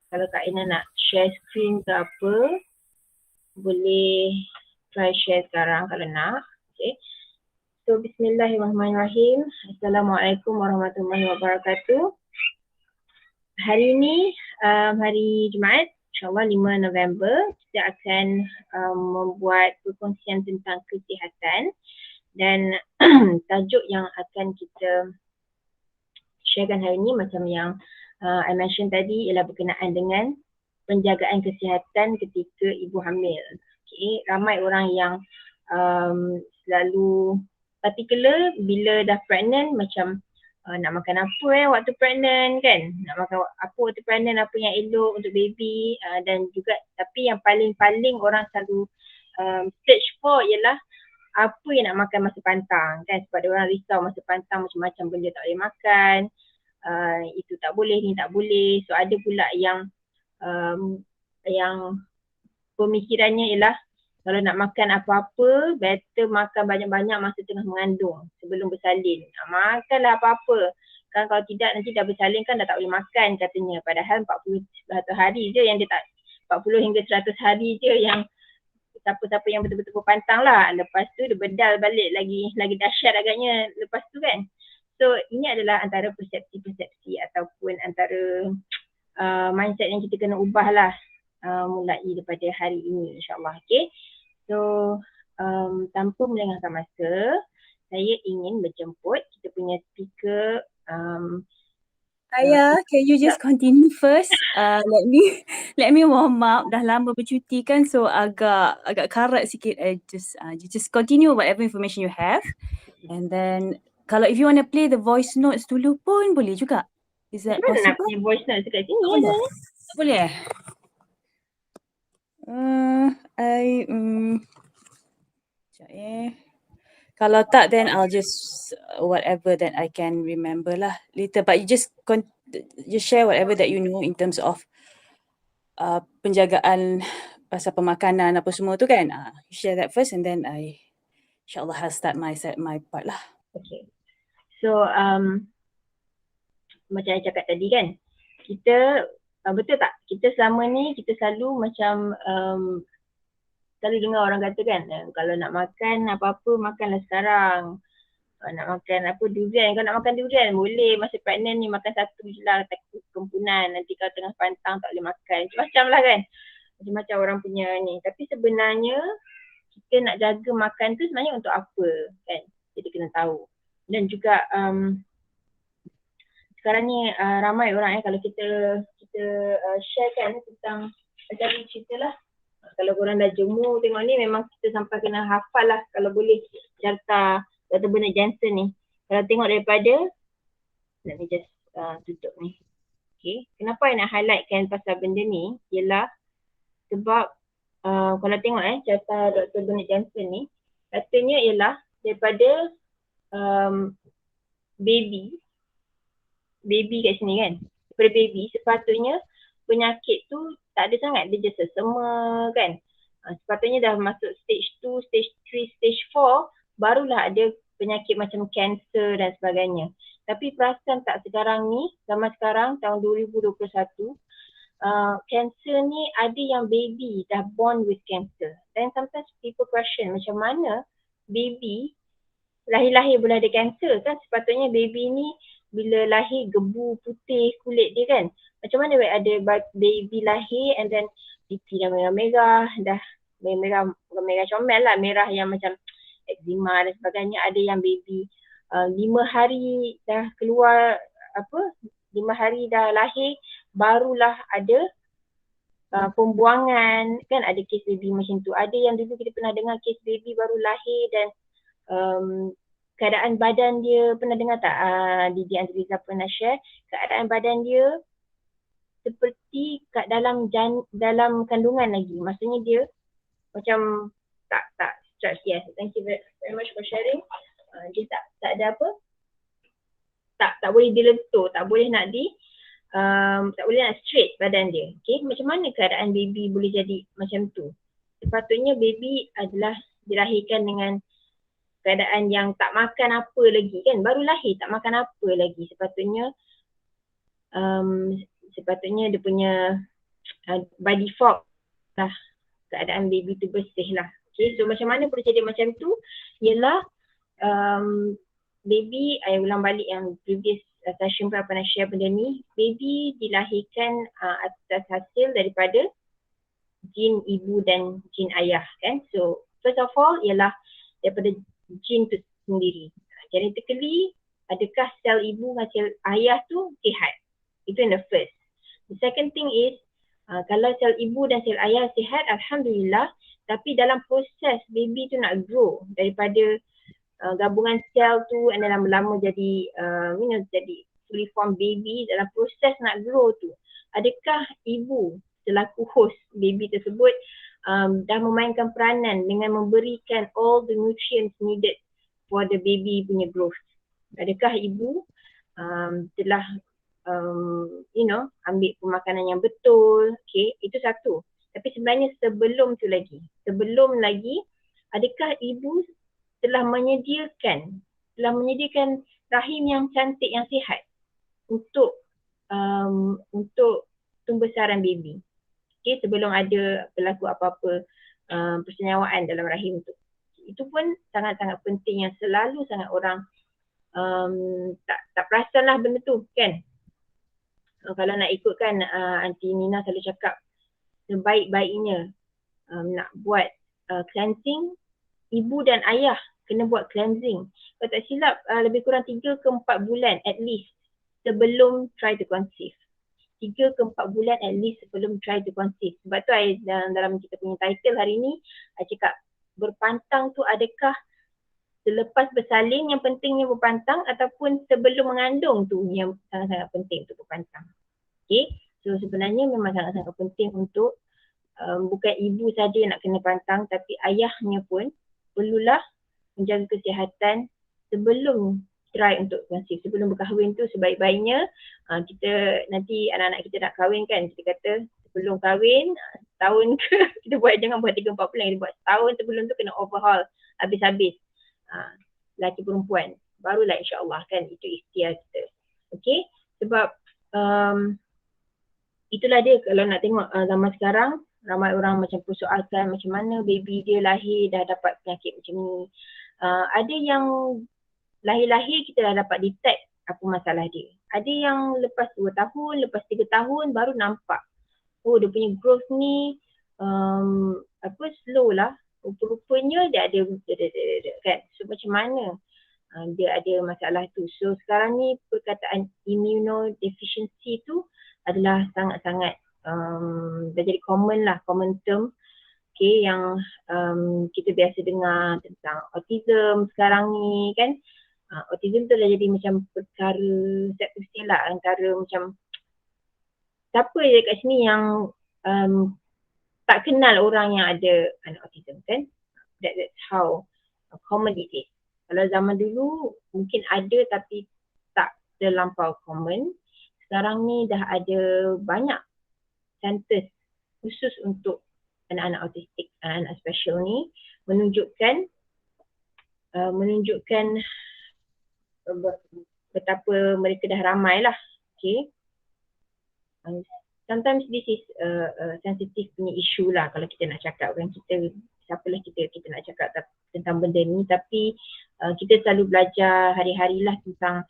Kalau Kak Ina nak share screen ke apa, boleh try share sekarang kalau nak. Okay. So bismillahirrahmanirrahim. Assalamualaikum warahmatullahi wabarakatuh. Hari ini hari Jumaat, insyaAllah 5 November, kita akan membuat perkongsian tentang kesihatan dan tajuk yang akan kita sharekan hari ini macam yang I mention tadi ialah berkenaan dengan penjagaan kesihatan ketika ibu hamil. Okay. Ramai orang yang selalu particular bila dah pregnant macam nak makan apa waktu pregnant kan, nak makan apa waktu pregnant, apa yang elok untuk baby dan juga tapi yang paling orang selalu search for ialah apa yang nak makan masa pantang kan, sebab dia orang risau masa pantang macam-macam benda tak boleh makan, itu tak boleh, ni tak boleh. So ada pula yang pemikirannya ialah kalau nak makan apa-apa, better makan banyak-banyak masa tengah mengandung sebelum bersalin. Makanlah apa-apa. Kan kalau tidak nanti dah bersalin kan dah tak boleh makan katanya. Padahal 40 hari je yang dia tak, 40 hingga 100 hari je yang siapa-siapa yang betul-betul berpantang lah. Lepas tu dia bedal balik lagi dahsyat agaknya lepas tu kan. So ini adalah antara persepsi-persepsi ataupun antara mindset yang kita kena ubah lah mulai daripada hari ini insyaAllah. Okay. So tanpa melengahkan masa, saya ingin menjemput kita punya speaker. Ayah, can you just continue first? Let me warm up. Dah lama bercuti kan, so agak karat sikit. You just continue whatever information you have, and then kalau if you want to play the voice notes dulu pun boleh juga. Is that Mana nak possible? punya voice note dekat sini? Boleh. Boleh. Sekejap Kalau tak, then I'll just whatever that I can remember lah later. But you just share whatever that you know in terms of penjagaan pasal pemakanan apa semua tu kan. Share that first and then I insyaAllah I'll start my part lah. Okay. So macam saya cakap tadi kan, kita betul tak? Kita selama ni kita selalu macam selalu dengar orang kata kan, kalau nak makan apa-apa makanlah sekarang. Nak makan apa durian, kalau nak makan durian boleh masa pregnant ni makan satu je lah, takut kempunan, nanti kalau tengah pantang tak boleh makan, macam-macam lah kan, macam-macam orang punya ni. Tapi sebenarnya kita nak jaga makan tu sebenarnya untuk apa kan, kita kena tahu. Dan juga sekarang ni ramai orang kalau kita share kan tentang macam cerita lah, kalau korang dah jemur tengok ni memang kita sampai kena hafal lah kalau boleh carta Dr. Bernard Jensen ni. Kalau tengok daripada, let me just tutup ni. Okay, kenapa I nak highlightkan pasal benda ni ialah sebab kalau tengok carta Dr. Bernard Jensen ni, katanya ialah daripada baby kat sini kan, daripada baby sepatutnya penyakit tu tak ada sangat, dia just sesama kan. Sepatutnya dah masuk stage 2, stage 3, stage 4 barulah ada penyakit macam kanser dan sebagainya. Tapi perasan tak sekarang ni, zaman sekarang tahun 2021, kanser ni ada yang baby dah born with cancer. Dan sometimes people question macam mana baby lahir-lahir boleh ada kanser kan. Sepatutnya baby ni bila lahir gebu putih kulit dia kan. Macam mana ada baby lahir and then pipi dah merah-merah, dah merah comel lah, merah yang macam eczema dan sebagainya. Ada yang baby 5 hari dah keluar 5 hari dah lahir barulah ada pembuangan kan, ada kes baby macam tu. Ada yang dulu kita pernah dengar kes baby baru lahir dan keadaan badan dia, pernah dengar tak Didi Andriza pernah share keadaan badan dia seperti kat dalam kandungan lagi, maksudnya dia macam tak stretch. Yes, thank you very much for sharing. Dia tak ada apa, tak boleh dilentur, tak boleh nak tak boleh nak straight badan dia. Okay, macam mana keadaan baby boleh jadi macam tu? Sepatutnya baby adalah dilahirkan dengan keadaan yang tak makan apa lagi kan, baru lahir tak makan apa lagi. Sepatutnya dia punya by default lah keadaan baby tu bersih lah. Okay, so macam mana prosedur macam tu ialah baby, I ulang balik yang previous session pun pernah share benda ni. Baby dilahirkan atas hasil daripada jin ibu dan jin ayah kan. So first of all ialah daripada jin tu sendiri. Genetically, adakah sel ibu dan sel ayah tu sihat? Itu yang the first. The second thing is, kalau sel ibu dan sel ayah sihat, Alhamdulillah. Tapi dalam proses baby tu nak grow daripada gabungan sel tu and then lama-lama jadi jadi fully formed baby, dalam proses nak grow tu, adakah ibu selaku host baby tersebut dah memainkan peranan dengan memberikan all the nutrients needed for the baby punya growth? Adakah ibu telah ambil pemakanan yang betul? Okay, itu satu. Tapi sebenarnya sebelum lagi, adakah ibu telah menyediakan rahim yang cantik, yang sihat untuk pembesaran baby? Okay, sebelum ada berlaku apa-apa persenyawaan dalam rahim tu. Itu pun sangat-sangat penting yang selalu sangat orang tak perasan lah benda tu kan. Kalau nak ikutkan Aunty Nina selalu cakap sebaik-baiknya nak buat cleansing, ibu dan ayah kena buat cleansing. Kalau tak silap lebih kurang 3 ke 4 bulan at least sebelum try to conceive. 3 ke 4 bulan at least sebelum try to conceive. Sebab tu dalam kita punya title hari ni, I cakap berpantang tu adakah selepas bersalin yang pentingnya berpantang ataupun sebelum mengandung tu yang sangat-sangat penting untuk berpantang. Okay, so sebenarnya memang sangat-sangat penting untuk bukan ibu saja yang nak kena pantang, tapi ayahnya pun perlulah menjaga kesihatan sebelum try untuk conceive. Sebelum berkahwin tu sebaik-baiknya kita nanti anak-anak kita nak kahwin kan, kita kata sebelum kahwin setahun ke kita buat, jangan buat 3-4 bulan, kita buat setahun sebelum tu kena overhaul habis-habis lelaki perempuan, barulah insyaAllah kan itu ikhtiar kita. Okay, sebab itulah dia. Kalau nak tengok zaman sekarang, ramai orang macam persoalkan macam mana baby dia lahir dah dapat penyakit macam ni. Ada yang lahir-lahir kita dah dapat detect apa masalah dia. Ada yang lepas 2 tahun, lepas 3 tahun baru nampak, oh dia punya growth ni slow lah. Rupa-rupanya dia ada kan. So macam mana dia ada masalah tu. So sekarang ni perkataan immunodeficiency tu adalah sangat-sangat dah jadi common term. Okay, yang kita biasa dengar tentang autism sekarang ni kan. Autism tu dah jadi macam perkara, saya istilah antara macam siapa je kat sini yang tak kenal orang yang ada anak autism kan. That's how common it is. Kalau zaman dulu mungkin ada tapi tak terlampau common. Sekarang ni dah ada banyak centers khusus untuk anak-anak autistik, anak-anak special ni, menunjukkan betapa mereka dah ramai lah. Okay. Sometimes this is sensitive punya issue lah kalau kita nak cakap kan. Siapalah kita nak cakap tentang benda ni, tapi kita selalu belajar hari-hari lah tentang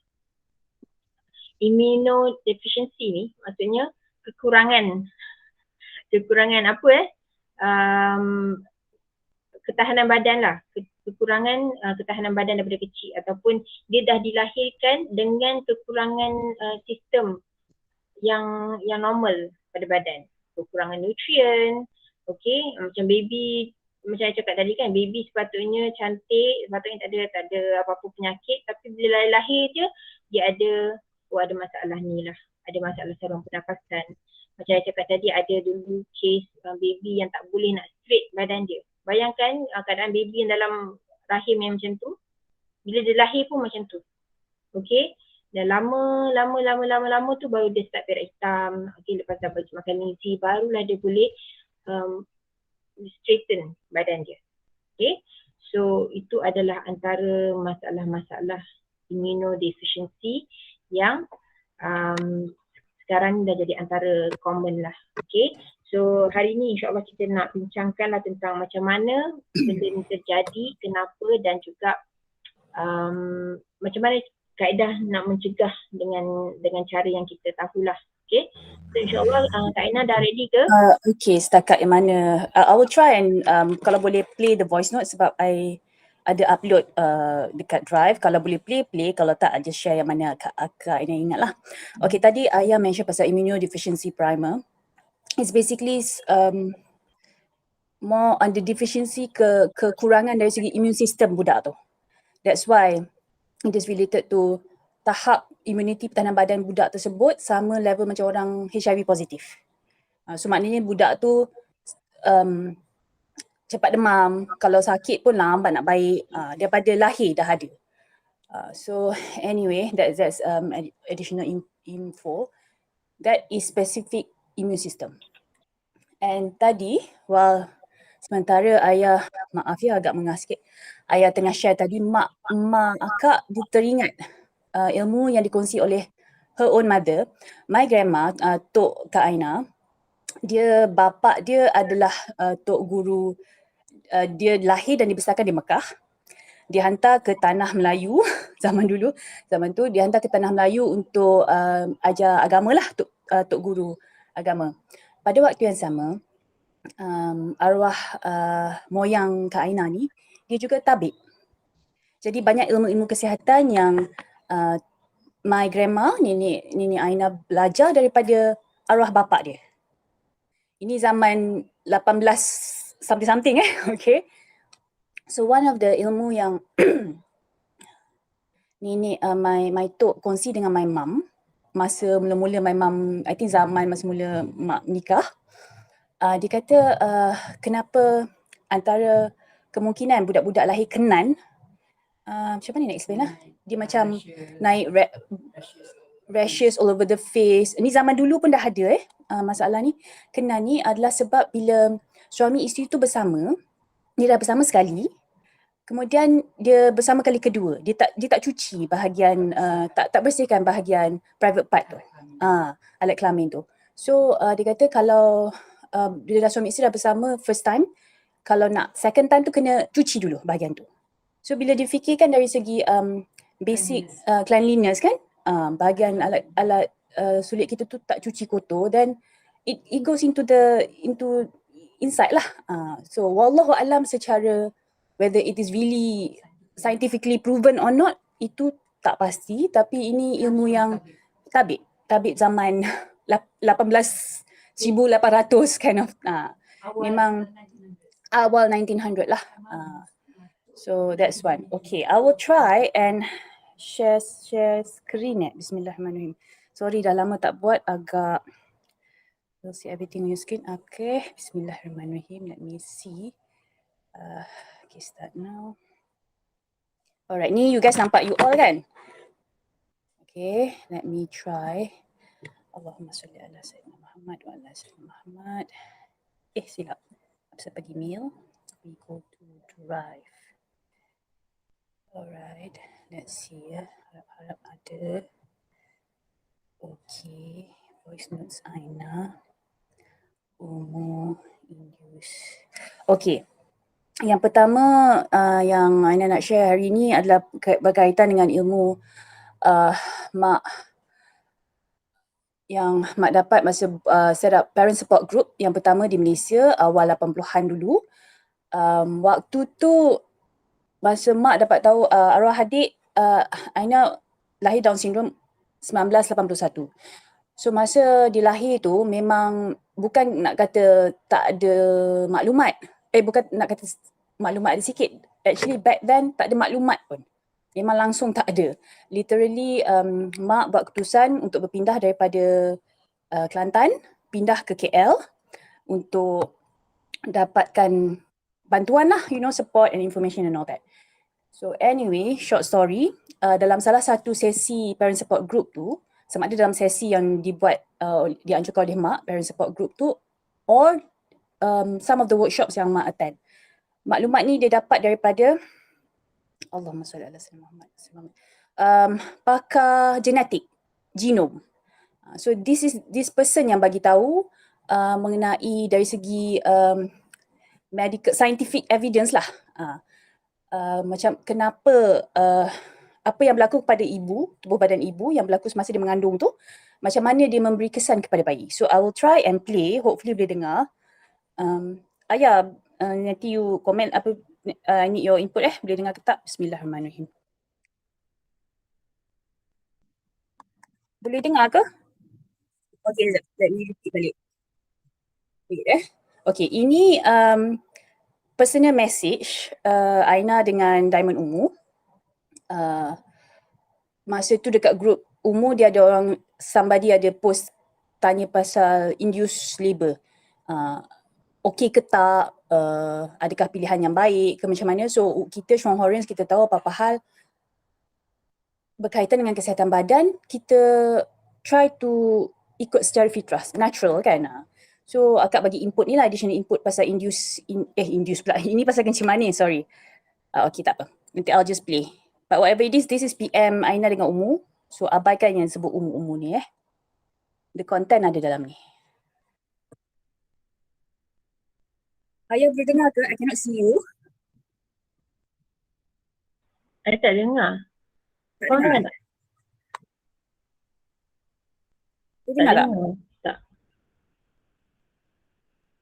immunodeficiency ni. Maksudnya kekurangan apa ketahanan badan lah, kekurangan ketahanan badan daripada kecil, ataupun dia dah dilahirkan dengan kekurangan sistem yang normal pada badan, kekurangan nutrien. Okay, macam baby, macam saya cakap tadi kan, baby sepatutnya cantik, sepatutnya tak ada apa-apa penyakit, tapi bila lahir je dia ada masalah ni lah, ada masalah saluran pernafasan. Macam saya cakap tadi, ada dulu case baby yang tak boleh nak straight badan dia. Bayangkan keadaan baby yang dalam rahim yang macam tu, bila dia lahir pun macam tu. Okay, dan lama tu baru dia start perak hitam. Okay, lepas dah bagi makan nisi, barulah dia boleh straighten badan dia. Okay, so itu adalah antara masalah-masalah immunodeficiency yang sekarang dah jadi antara common lah. Okay, So hari ni insyaAllah kita nak bincangkanlah tentang macam mana benda ni terjadi, kenapa dan juga macam mana kaedah nak mencegah dengan cara yang kita tahulah. Okay. So insyaAllah Kak Aina dah ready ke? Okay, setakat yang mana. I will try and kalau boleh play the voice note sebab I ada upload dekat drive. Kalau boleh play, kalau tak I just share yang mana Kak Aina ingat lah. Okay, tadi Ayah mention pasal immunodeficiency primer. It's basically more on the deficiency kekurangan dari segi immune system budak tu. That's why it is related to tahap immunity pertahanan badan budak tersebut sama level macam orang HIV positif. So maknanya budak tu cepat demam, kalau sakit pun lambat nak baik, daripada lahir dah ada. So anyway, that's additional info. That is specific immune system. And tadi, sementara Ayah, maaf ya agak mengah sikit, Ayah tengah share tadi, mak akak dia teringat ilmu yang dikongsi oleh her own mother. My grandma, Tok Kak Aina, dia bapa dia adalah tok guru, dia lahir dan dibesarkan di Mekah. Dia hantar ke tanah Melayu zaman tu dia hantar ke tanah Melayu untuk ajar agama lah, tok guru agama. Pada waktu yang sama, arwah moyang Kak Aina ni, dia juga tabib. Jadi banyak ilmu-ilmu kesihatan yang my grandma, nenek Aina belajar daripada arwah bapa dia. Ini zaman 18 something okay. So one of the ilmu yang nenek my tok kongsi dengan my mum masa mula-mula my mum, I think zaman masa mula mak nikah, dia kata kenapa antara kemungkinan budak-budak lahir kenan, macam mana nak explain lah, dia macam naik rashes all over the face. Ni zaman dulu pun dah ada masalah ni. Kenan ni adalah sebab bila suami isteri tu bersama, dia dah bersama sekali, kemudian dia bersama kali kedua, dia tak cuci bahagian, tak bersihkan bahagian private part tu, alat kelamin tu. So dia kata kalau bila dah suami isteri dah bersama first time, kalau nak second time tu kena cuci dulu bahagian tu. So bila difikirkan dari segi basic cleanliness kan, bahagian alat sulit kita tu tak cuci kotor, then it goes into inside lah. So wallahu alam secara whether it is really scientifically proven or not, itu tak pasti, tapi ini ilmu yang tabib zaman 1800 kind of, memang awal 1900 lah. So that's one. Okay, I will try and share screen. Bismillahirrahmanirrahim. Sorry dah lama tak buat, agak you'll see everything on your screen. Okay, Bismillahirrahmanirrahim. Let me see. Okay, start now. Alright, ni you guys nampak you all kan? Okay, let me try. Allahumma salli ala Sayyidina Muhammad wa ala Sayyidina Muhammad. Silap. Saya pergi mail. We go to drive. Alright, let's see ya. Harap ada. Okay, voice notes Aina. Induce. Okay. Yang pertama yang Aina nak share hari ni adalah berkaitan dengan ilmu yang mak dapat masa set up parent support group yang pertama di Malaysia awal 80-an dulu. Waktu tu masa mak dapat tahu arwah adik Aina lahir Down syndrome 1981. So masa dilahir tu memang bukan nak kata tak ada maklumat. Bukan nak kata maklumat ada sikit. Actually back then tak ada maklumat pun. Memang langsung tak ada. Literally mak buat keputusan untuk berpindah daripada Kelantan, pindah ke KL untuk dapatkan bantuan lah, support and information and all that. So anyway, short story, dalam salah satu sesi parent support group tu, sama ada dalam sesi yang dianjurkan oleh mak, parent support group tu, or some of the workshops yang mak attend. Maklumat ni dia dapat daripada Allahumma salli ala Sayyidina Muhammad, pakar genetik, genome. So this person yang bagi tahu mengenai dari segi medical scientific evidence lah. Macam kenapa apa yang berlaku pada ibu, tubuh badan ibu yang berlaku semasa dia mengandung tu, macam mana dia memberi kesan kepada bayi. So I will try and play, hopefully boleh dengar. Ayah, nanti you comment apa, I need your input boleh dengar ke tak? Bismillahirrahmanirrahim. Boleh dengar ke? Okay, let me repeat balik. Wait, Okay, ini personal message Aina dengan Diamond Ungu. Masa tu dekat group Ungu dia ada orang, somebody ada post tanya pasal induced labour. Okay ke tak? Adakah pilihan yang baik ke macam mana? So kita Shonghorians kita tahu apa-apa hal berkaitan dengan kesihatan badan, kita try to ikut secara fitrah, natural kan. So akak bagi input ni lah, additional input pasal induce pula. Ini pasal kencing manis, sorry. Okay, tak apa. Nanti I'll just play. But whatever it is, this is PM Aina dengan Umu. So abaikan yang sebut Umu-Umu ni The content ada dalam ni. Ayah boleh dengar ke? I cannot see you. I tak dengar. Tak Kau dengar? dengar tak? Boleh dengar tak? Tak.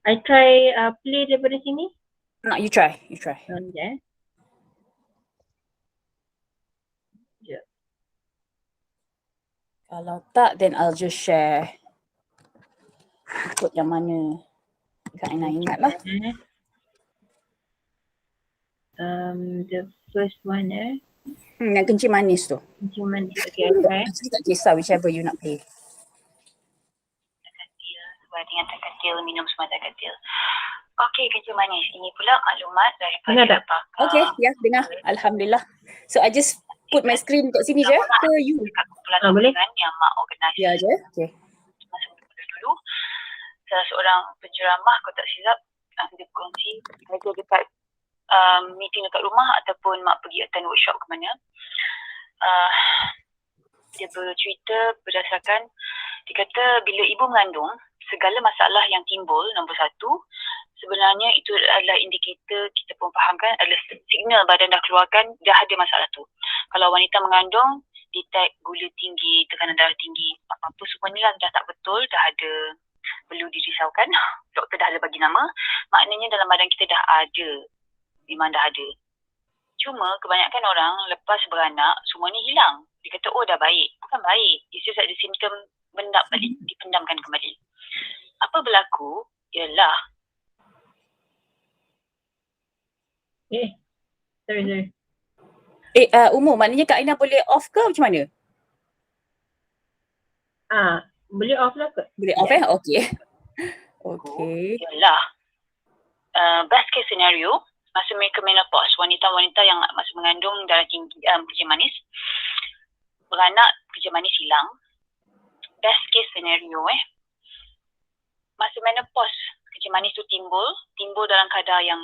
I try play daripada sini. You try. Sekejap. Kalau tak, then I'll just share ikut yang mana Kak Aina ingat lah. The first one Yang kencing manis tu. kencing manis. Okay, I try. Actually tak kisah whichever you nak play. Sebab dengan tak kecil, minum semua tak kecil. Okey, kencing manis. Ini pula maklumat daripada pakar. Okay, ya, dengar. Alhamdulillah. So I just put my screen kat sini je ke you? Boleh. Yang mak organisasi. Ya je, okay. Masa dulu, salah seorang penceramah kau tak silap, dia berkongsi, dia dekat meeting dekat rumah ataupun mak pergi attend workshop ke mana. Dia bercerita berdasarkan, dia kata bila ibu mengandung, segala masalah yang timbul, nombor satu, sebenarnya itu adalah indikator, kita pun fahamkan, adalah signal badan dah keluarkan, dah ada masalah tu. Kalau wanita mengandung, detect gula tinggi, tekanan darah tinggi, apa-apa semua ni lah dah tak betul, dah ada, perlu dirisaukan. Doktor dah ada bagi nama, maknanya dalam badan kita dah ada, memang dah ada. Cuma kebanyakan orang lepas beranak, semua ni hilang. Dia kata, oh dah baik. Bukan baik. It's just ada simptom bendap balik, dipendamkan kembali. Apa berlaku ialah Sorry. Umum, maknanya Kak Aina boleh off ke macam mana? Boleh off lah ke? Boleh off Okay. Okay. ialah best case scenario, masa mereka menopause, wanita-wanita yang masa mengandung darah tinggi, kencing manis, beranak, kencing manis hilang. Best case scenario masa menopause, kencing manis tu timbul dalam kadar yang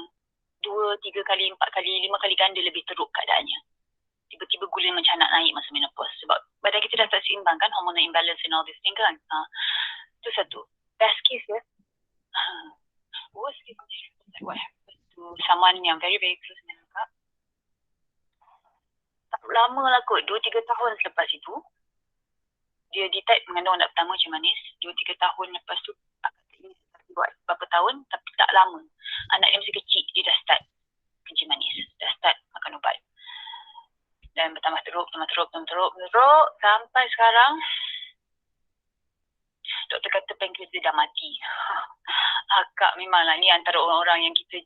2, 3 kali, 4 kali, 5 kali ganda lebih teruk keadaannya. Tiba-tiba gula macam nak naik masa menopause. Sebab badan kita dah tak seimbang kan, hormonal imbalance and all this thing kan. Itu satu. Best case worst case what happens to someone yang very very close dengan kakak. Tak lama lah kot, 2-3 tahun selepas itu, dia detect mengandung anak pertama macam manis. 2-3 tahun lepas tu, ini buat berapa tahun, tapi tak lama. Anak dia masih kecil, dia dah start kencing manis. Dah start makan ubat. Dan bertambah teruk, sampai sekarang, doktor kata pankreas dia dah mati. Akak memanglah ni antara orang-orang yang kita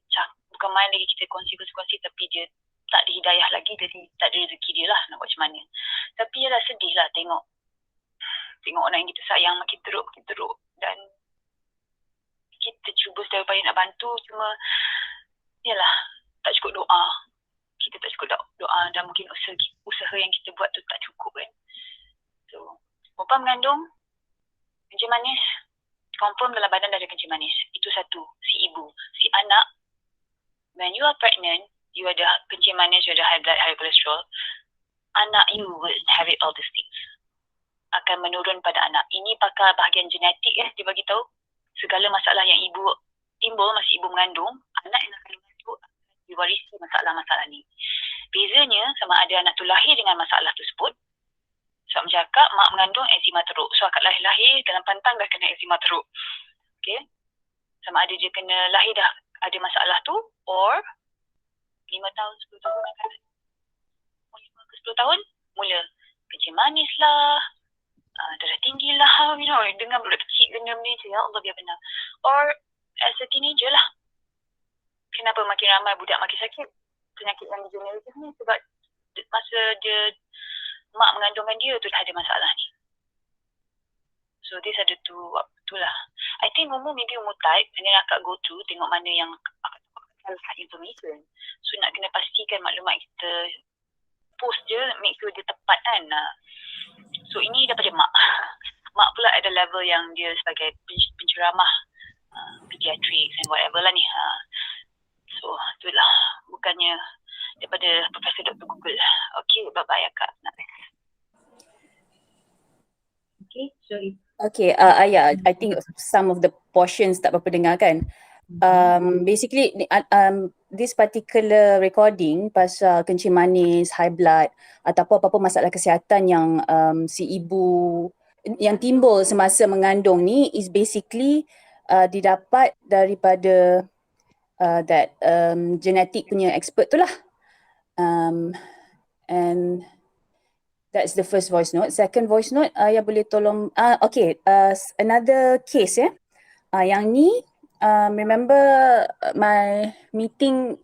bukan main lagi kita kongsi, tapi dia tak ada hidayah lagi, jadi tak ada rezeki dia lah nak buat macam mana. Tapi ialah sedih lah tengok orang yang kita sayang makin teruk. Dan kita cuba sedaya upaya nak bantu, cuma ialah tak cukup doa. Kita tak cukup doa dan mungkin usaha yang kita buat tu tak cukup kan. So, perempuan mengandung, kencing manis, confirm dalam badan dah ada kencing manis. Itu satu, si ibu. Si anak, when you are pregnant, you ada kencing manis, you ada high blood, high cholesterol, anak you will inherit all these things. Akan menurun pada anak. Ini pakar bahagian genetik dia bagi tahu. segala masalah yang ibu timbul masa ibu mengandung, anak yang kandungan tu akan diwarisi masalah-masalah ni. Bezanya sama ada anak tu lahir dengan masalah tersebut. Sebab macam akak, mak mengandung eczema teruk. So akak lahir dalam pantang dah kena eczema teruk. Okay. Sama ada dia kena lahir dah ada masalah tu, or 5 tahun, 10 tahun akan 5 ke 10 tahun mula kencing manis lah, darah tinggi lah, dengan budak kecil kena benda je, ya Allah biar benar. Or as a teenager lah, kenapa makin ramai budak makin sakit penyakit yang degeneratif ni, sebab masa dia mak mengandungkan dia tu dah ada masalah ni. So dia ada tu waktu lah. I think maybe umur type, and then akak go through tengok mana yang akak salah information. So nak kena pastikan maklumat kita post je, make sure dia tepat kan. So ini daripada mak. Mak pula ada level yang dia sebagai penceramah pediatrics and whatever lah ni. So itulah, bukannya daripada Profesor Dr. Google. Okay, bye-bye akak. Okay, so Okay, Ayah, I think some of the portions tak berapa dengar kan. Basically, this particular recording pasal kencing manis, high blood ataupun apa-apa masalah kesihatan yang si ibu yang timbul semasa mengandung ni is basically didapat daripada that genetic punya expert tu lah. And that's the first voice note. Second voice note, Ayah boleh tolong, okay, another case ya. Yang ni, remember my meeting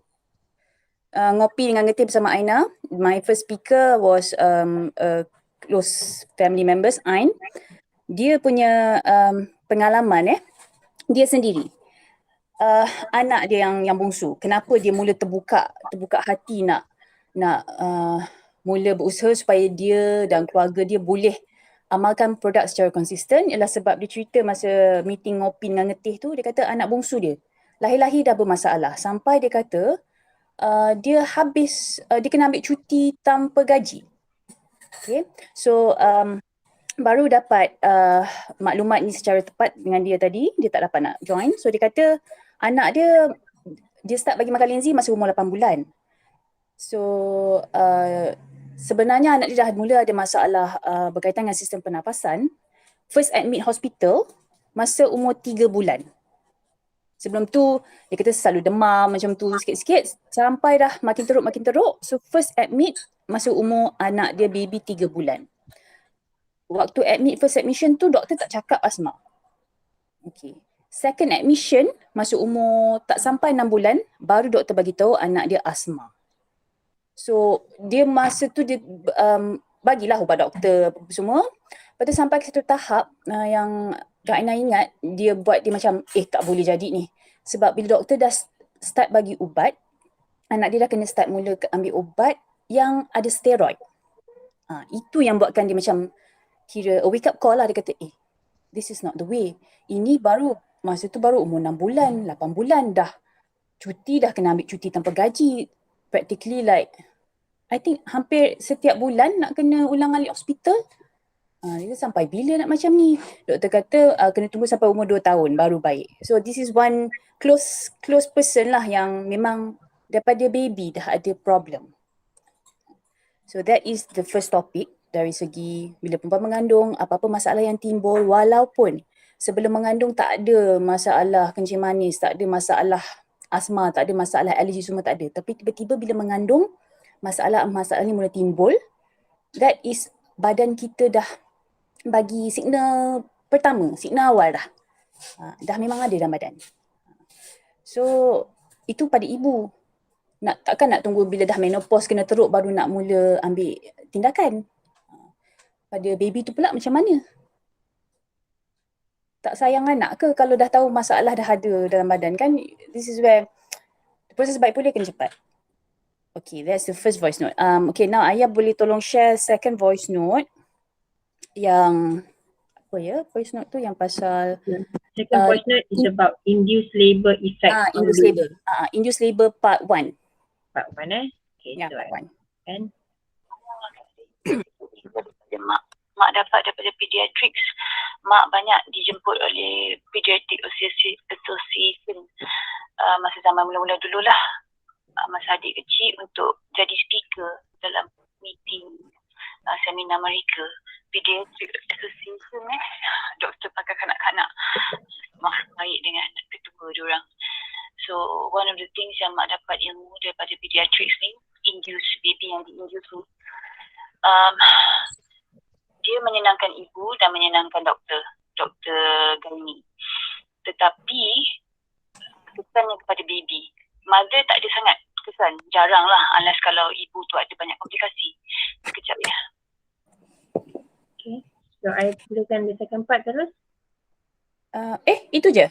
ngopi dengan Ngetir bersama Aina. My first speaker was a close family members, Ain. Dia punya pengalaman dia sendiri. Anak dia yang bungsu. Kenapa dia mula terbuka hati nak mula berusaha supaya dia dan keluarga dia boleh amalkan produk secara konsisten, ialah sebab dia cerita masa meeting ngopi dengan Ngetih tu, dia kata anak bungsu dia lahir-lahir dah bermasalah sampai dia kata dia kena ambil cuti tanpa gaji. Okay. So baru dapat maklumat ni secara tepat dengan dia tadi, dia tak dapat nak join. So dia kata anak dia start bagi makan lenzi masa umur 8 bulan. So sebenarnya anak dia dah mula ada masalah berkaitan dengan sistem pernafasan. First admit hospital masa umur 3 bulan. Sebelum tu dia kata selalu demam macam tu sikit-sikit sampai dah makin teruk. So first admit masa umur anak dia baby 3 bulan. Waktu first admission tu doktor tak cakap asma. Okay. Second admission masa umur tak sampai 6 bulan baru doktor bagi tahu anak dia asma. So dia masa tu dia bagilah ubat doktor semua. Lepas tu sampai ke satu tahap yang Kak Aina ingat dia buat dia macam tak boleh jadi ni. Sebab bila doktor dah start bagi ubat, anak dia dah kena start mula ambil ubat yang ada steroid. Itu yang buatkan dia macam kira a wake up call lah. Dia kata this is not the way. Ini baru masa tu baru umur 6 bulan, 8 bulan dah cuti, dah kena ambil cuti tanpa gaji. Practically like I think hampir setiap bulan nak kena ulang alik hospital. Dia sampai bila nak macam ni? Doktor kata kena tunggu sampai umur 2 tahun baru baik. So this is one close person lah yang memang daripada baby dah ada problem. So that is the first topic dari segi bila perempuan mengandung, apa-apa masalah yang timbul walaupun sebelum mengandung tak ada masalah kencing manis, tak ada masalah asma, tak ada masalah alergi, semua tak ada. Tapi tiba-tiba bila mengandung, masalah ni mula timbul. That is badan kita dah bagi signal pertama, signal awal dah. Dah memang ada dalam badan. So itu pada ibu. Takkan nak tunggu bila dah menopause kena teruk baru nak mula ambil tindakan. Pada baby tu pula macam mana? Tak sayang anak ke kalau dah tahu masalah dah ada dalam badan kan? This is where proses baik pulih kena cepat. Okay, that's the first voice note. Okay, now Ayah boleh tolong share second voice note yang apa ya? Voice note tu yang pasal second voice note is about induced labour effect. Induced labour part 1. Part 1 Okay, yeah, so part 1. Kan? Mak. mak dapat daripada pediatrics, mak banyak dijemput oleh Pediatric Association masa zaman mula-mula dululah, masa adik kecil, untuk jadi speaker dalam meeting seminar mereka. Pediatric Association doktor pakar kanak-kanak baik dengan ketua diorang. So one of the things yang mak dapat ilmu daripada pediatrics ni, induce baby yang di-induce ni, dia menyenangkan ibu dan menyenangkan doktor gynae. Tetapi kesannya kepada baby, mother tak ada sangat kesan, jarang lah, unless kalau ibu tu ada banyak komplikasi. Sekejap ya. Okay. So I perlukan the second part terus. Itu je?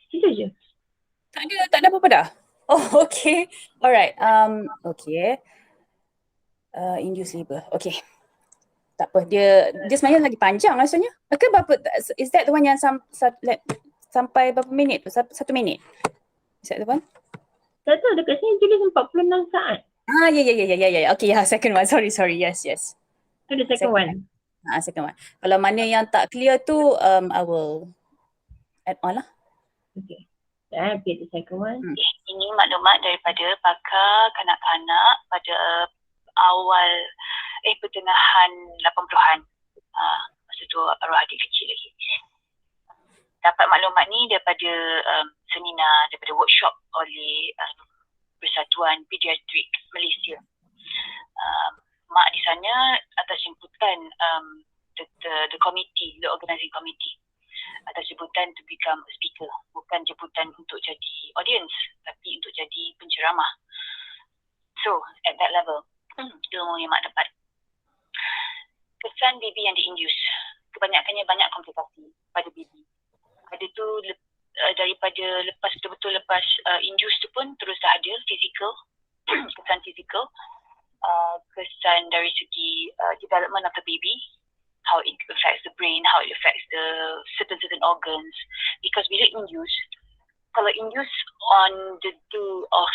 Itu je. Tak ada apa-apa dah? Oh, okay. Alright. Okay. Induced labor. Okay. Tak apa. Dia sebenarnya lagi panjang rasanya. Ke berapa? Is that the one yang sampai berapa minit tu? 1 minit? Is that the one? Tak tahu, dekat sini tulis 46 saat. Ya. Okay, second one. Sorry. Yes. Itu the second one. Second one. Kalau mana yang tak clear tu, I will add on lah. Okay. I update the second one. Ini maklumat daripada pakar kanak-kanak pada awal pertengahan 80-an. Masa tu arwah adik kecil lagi. Dapat maklumat ni daripada seminar, daripada workshop oleh Persatuan Pediatrik Malaysia. Mak di sana atas jemputan the committee, the organising committee, atas jemputan to become a speaker, bukan jemputan untuk jadi audience, tapi untuk jadi penceramah. So at that level, ilmu yang mak dapat. Kesan baby yang di-induce, kebanyakannya banyak komplikasi pada baby. Ada tu daripada betul-betul lepas induce tu pun terus dah ada physical, kesan physical, kesan dari segi development of the baby, how it affects the brain, how it affects the certain organs. Because bila induce, kalau induce on the day of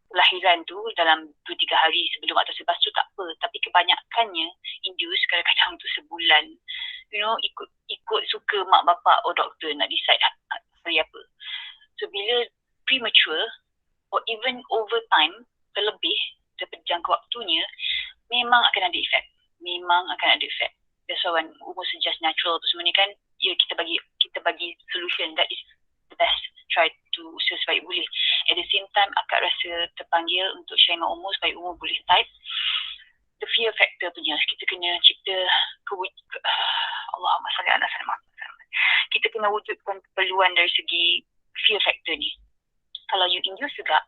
lahiran tu, dalam 2-3 hari sebelum atau selepas tu tak apa, tapi kebanyakannya induce kadang-kadang tu sebulan, ikut suka mak bapak or doktor nak decide hari apa. So bila premature or even over time, terlebih daripada jangka waktunya, memang akan ada efek. That's why when umur suggest natural tu semua ni kan, kita bagi solution that is the best. Try to usaha sebaik boleh. At the same time, akak rasa terpanggil untuk share dengan umur supaya umur boleh type. The fear factor punya, kita kena cipta Allahumma salli ala sayyidina. Kita kena wujudkan keperluan dari segi fear factor ni. Kalau you induce juga,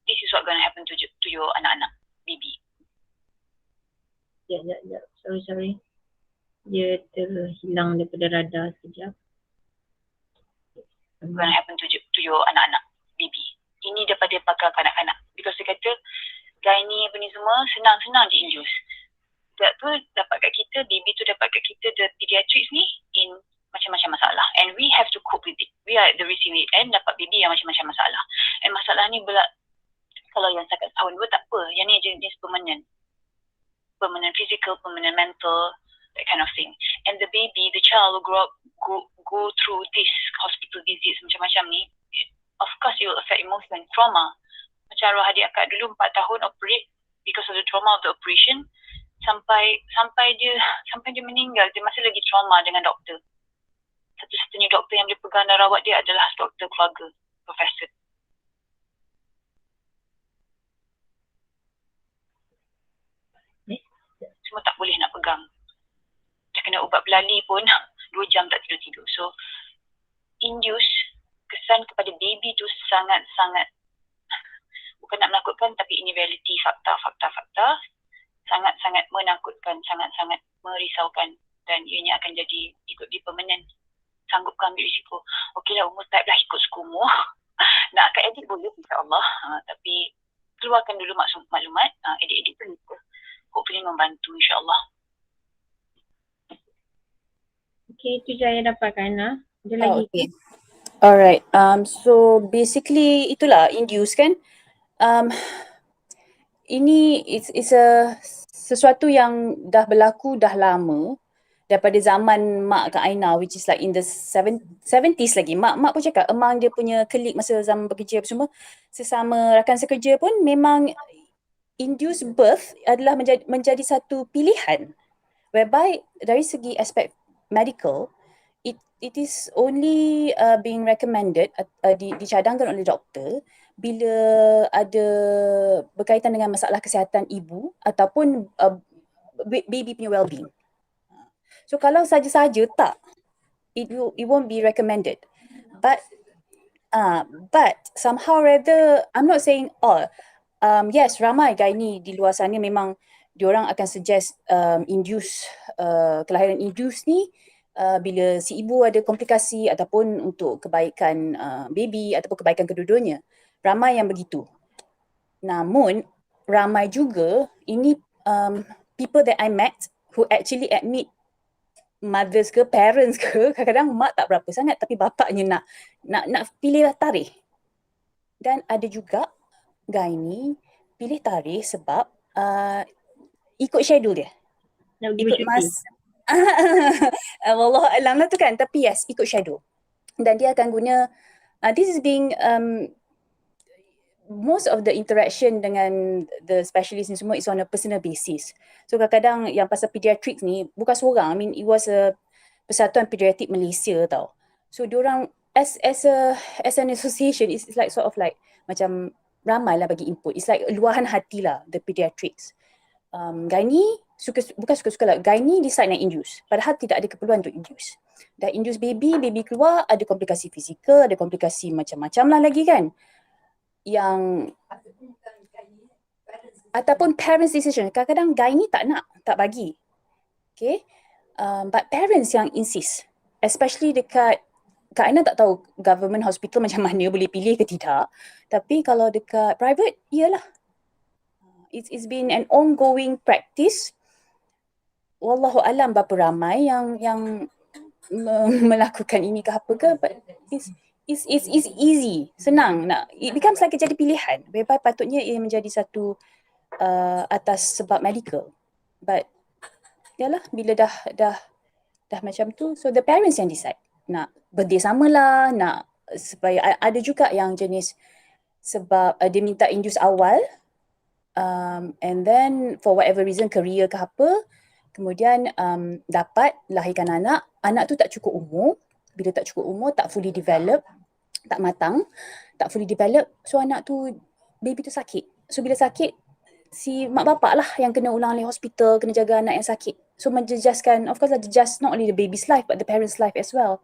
this is what gonna happen to your anak-anak, baby. Ya. Sorry. Dia terhilang daripada radar sekejap. Gonna happen to your anak-anak, baby. Ini daripada pakar kanak-kanak. Because dia kata, gynae apa ni semua, senang-senang je induce. Tak tu dapat kat kita, baby tu dapat kat kita, the pediatrics ni, in macam-macam masalah. And we have to cope with it. We are at the receiving end, dapat baby yang macam-macam masalah. And masalah ni kalau yang setakat tahun 2 tak apa. Yang ni jenis permanent. Permanent physical, permanent mental, that kind of thing. And the baby, the child will go through this hospital visits macam-macam ni. Of course it will affect emotion, trauma. Macam arwah adik akak dulu 4 tahun operate because of the trauma of the operation, sampai dia meninggal, dia masih lagi trauma dengan doktor. Satu-satunya doktor yang boleh pegang dan rawat dia adalah doktor keluarga, profesor. Semua tak boleh nak pegang. Dia kena ubat pelali pun 2 jam tak tidur-tidur. So induce, kesan kepada baby tu sangat-sangat, bukan nak menakutkan, tapi ini reality, fakta, sangat-sangat menakutkan, sangat-sangat merisaukan, dan ianya akan jadi ikut di permanent. Sanggup ambil risiko. Okeylah, umur type lah, ikut suku umur. Nak akan edit boleh, insyaAllah. Tapi keluarkan dulu maklumat, edit-edit tu lupa. Hopefully membantu, insyaAllah. Okay, itu je yang dapatkan. Ada lagi. Okay. Alright. So basically itulah induce kan. Ini it's a sesuatu yang dah berlaku dah lama daripada zaman mak Kak Aina, which is like in the 70s lagi. Mak pun cakap among dia punya colleague masa zaman bekerja apa semua, sesama rakan sekerja pun memang induced birth adalah menjadi satu pilihan, whereby dari segi aspek medical, it is only being recommended, dicadangkan oleh doktor bila ada berkaitan dengan masalah kesihatan ibu ataupun baby punya well-being. So kalau saja-saja tak, it won't be recommended. But somehow rather, I'm not saying all. Yes, ramai gynae di luar sana memang diorang akan suggest kelahiran induce ni bila si ibu ada komplikasi ataupun untuk kebaikan baby ataupun kebaikan kedua-duanya. Ramai yang begitu. Namun ramai juga ini people that I met who actually admit, mothers ke parents ke, kadang-kadang mak tak berapa sangat tapi bapaknya nak pilih tarikh. Dan ada juga gynae pilih tarikh sebab ikut schedule dia. Nak pergi Ikut bercuti. Wallahualam lah tu kan, tapi yes, ikut schedule. Dan dia akan guna this is being most of the interaction dengan the specialist ni semua is on a personal basis. So kadang-kadang yang pasal pediatrics ni bukan seorang, I mean it was a Persatuan Pediatrik Malaysia tau. So diorang as an association, it's like sort of like macam ramai lah bagi input. It's like luahan hati lah, the pediatrics. Gynae bukan suka-suka lah. Gynae decide nak induce, padahal tidak ada keperluan untuk induce. Dah induce baby keluar, ada komplikasi fizikal, ada komplikasi macam-macam lah lagi kan. Yang ataupun parents decision, kadang-kadang gynae tak bagi. Okay, but parents yang insist, especially dekat, Kak Aina tak tahu government hospital macam mana, boleh pilih ke tidak, tapi kalau dekat private, iyalah. It's been an ongoing practice. Wallahualam berapa ramai yang melakukan ini ke apa ke, but it's easy, senang nak. It becomes like jadi pilihan, whereby patutnya ia menjadi satu atas sebab medical. But yalah, bila dah macam tu, so the parents yang decide nak bersama lah, nak supaya ada juga yang jenis sebab dia minta induce awal, and then for whatever reason, career ke apa, kemudian dapat lahirkan anak tu tak cukup umur. Bila tak cukup umur, tak fully develop, tak matang, tak fully develop, so anak tu, baby tu sakit. So bila sakit, si mak bapak lah yang kena ulang alik hospital, kena jaga anak yang sakit. So menjejaskan, of course lah, just not only the baby's life but the parent's life as well.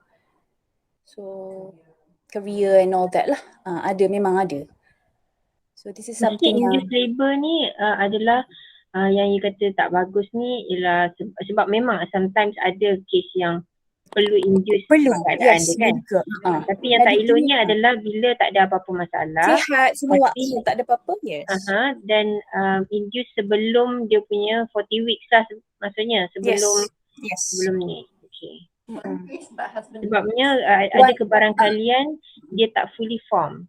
So career and all that lah, memang ada. So this is something yang induced labour ni adalah yang you kata tak bagus ni ialah sebab memang sometimes ada case yang perlu induce keadaan dia kan. Tapi yang tak eloknya adalah bila tak ada apa-apa masalah, sihat semua waktu, tak ada apa-apa, yes. Dan induce sebelum dia punya 40 weeks lah, maksudnya sebelum ni. Okay. Sebabnya ada kebarangkalian dia tak fully form.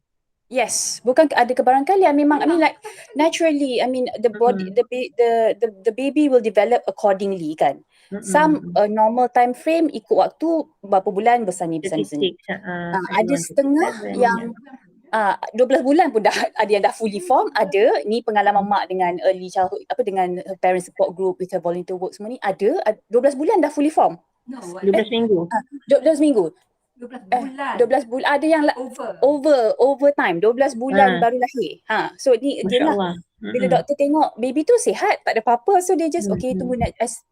Yes, bukan ada kebarangkalian, memang I mean like naturally, I mean the body, the baby will develop accordingly kan. Some normal time frame ikut waktu berapa bulan besar ni. Ada setengah yang 12 bulan pun dah ada yang dah fully form, ada. Ni pengalaman mak dengan early childhood, dengan parent support group, with her volunteer work semua ni, ada 12 bulan dah fully form. 12 minggu. 12 minggu. 12 bulan, ada yang over time, 12 bulan baru lahir. So ni dia lah, bila doktor tengok baby tu sihat, tak ada apa-apa, so dia just okay, tunggu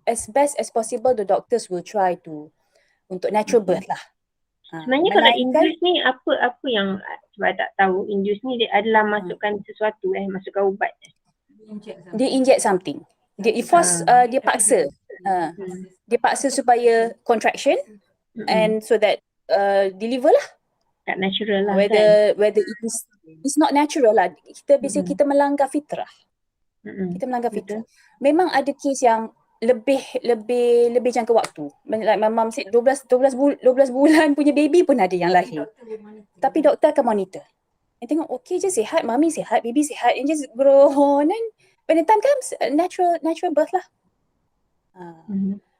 as best as possible, the doctors will try to untuk natural birth lah. Sebenarnya kalau induce ni apa yang sebab tak tahu, induce ni dia adalah masukkan sesuatu masukkan ubat. Dia inject something. Dia force, dia paksa. Dia paksa supaya contraction and so that deliver lah. Tak natural lah. Whether it's not natural lah. Kita melanggar fitrah. Kita melanggar fitrah. Memang ada kes yang lebih jangka waktu. Like my mom said 12 bulan punya baby pun ada yang lahir. Tapi doktor akan monitor. And tengok okay je, sihat, mami sihat, baby sihat, and just grow on and when the time comes, natural birth lah.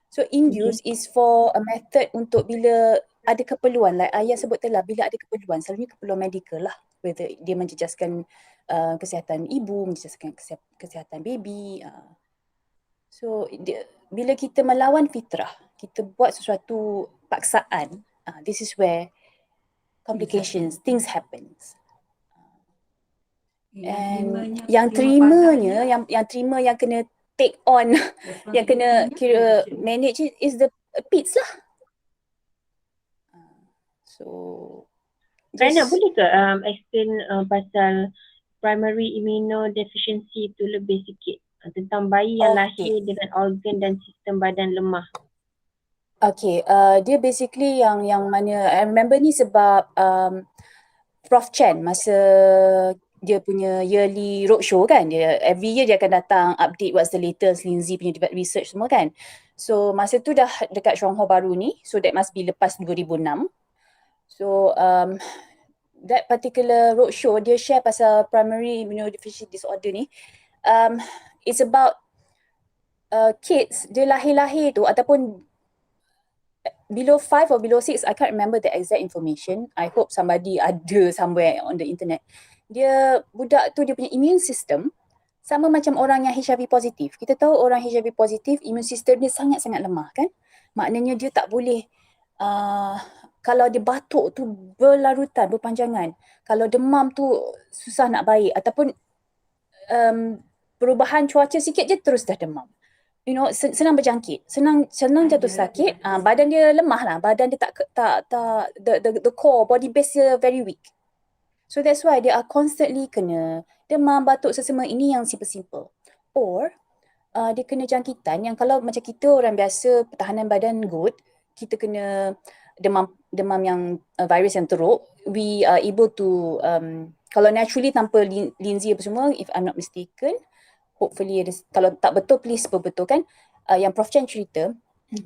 So induce is for a method untuk bila ada keperluan, like ayah sebut tadi lah, bila ada keperluan, selalunya keperluan medical lah, whether dia menjejaskan kesihatan ibu, menjejaskan kesihatan baby. So bila kita melawan fitrah, kita buat sesuatu paksaan, this is where complications, things happens. And yang terimanya, yang terima, yang kena take on, yang kena kira manage is the PIDS lah. So Raina, boleh ke explain pasal primary immunodeficiency tu lebih sikit tentang bayi yang lahir dengan organ dan sistem badan lemah? Okay, dia basically yang mana, I remember ni sebab Prof Chen masa dia punya yearly roadshow kan, dia every year dia akan datang update what's the latest Lindsay punya research semua kan. So masa tu dah dekat Syonghua baru ni, so that must be lepas 2006. So that particular roadshow dia share pasal primary immunodeficiency disorder ni. It's about kids, dia lahir-lahir tu ataupun below 5 or below 6, I can't remember the exact information. I hope somebody ada somewhere on the internet. Dia, budak tu dia punya immune system sama macam orang yang HIV positif. Kita tahu orang HIV positif, immune system dia sangat-sangat lemah kan. Maknanya dia tak boleh, kalau dia batuk tu berlarutan, berpanjangan. Kalau demam tu susah nak baik. Ataupun perubahan cuaca sikit je terus dah demam. You know, senang berjangkit, senang jatuh sakit, badan dia lemah lah, badan dia the core, body base dia very weak. So that's why they are constantly kena demam, batuk, sesama. Ini yang simple-simple. Or dia kena jangkitan yang kalau macam kita orang biasa pertahanan badan good, kita kena demam yang virus yang teruk, we are able to kalau naturally tanpa Lindsay apa semua, if I'm not mistaken, hopefully kalau tak betul please perbetulkan. Yang Prof Chen cerita,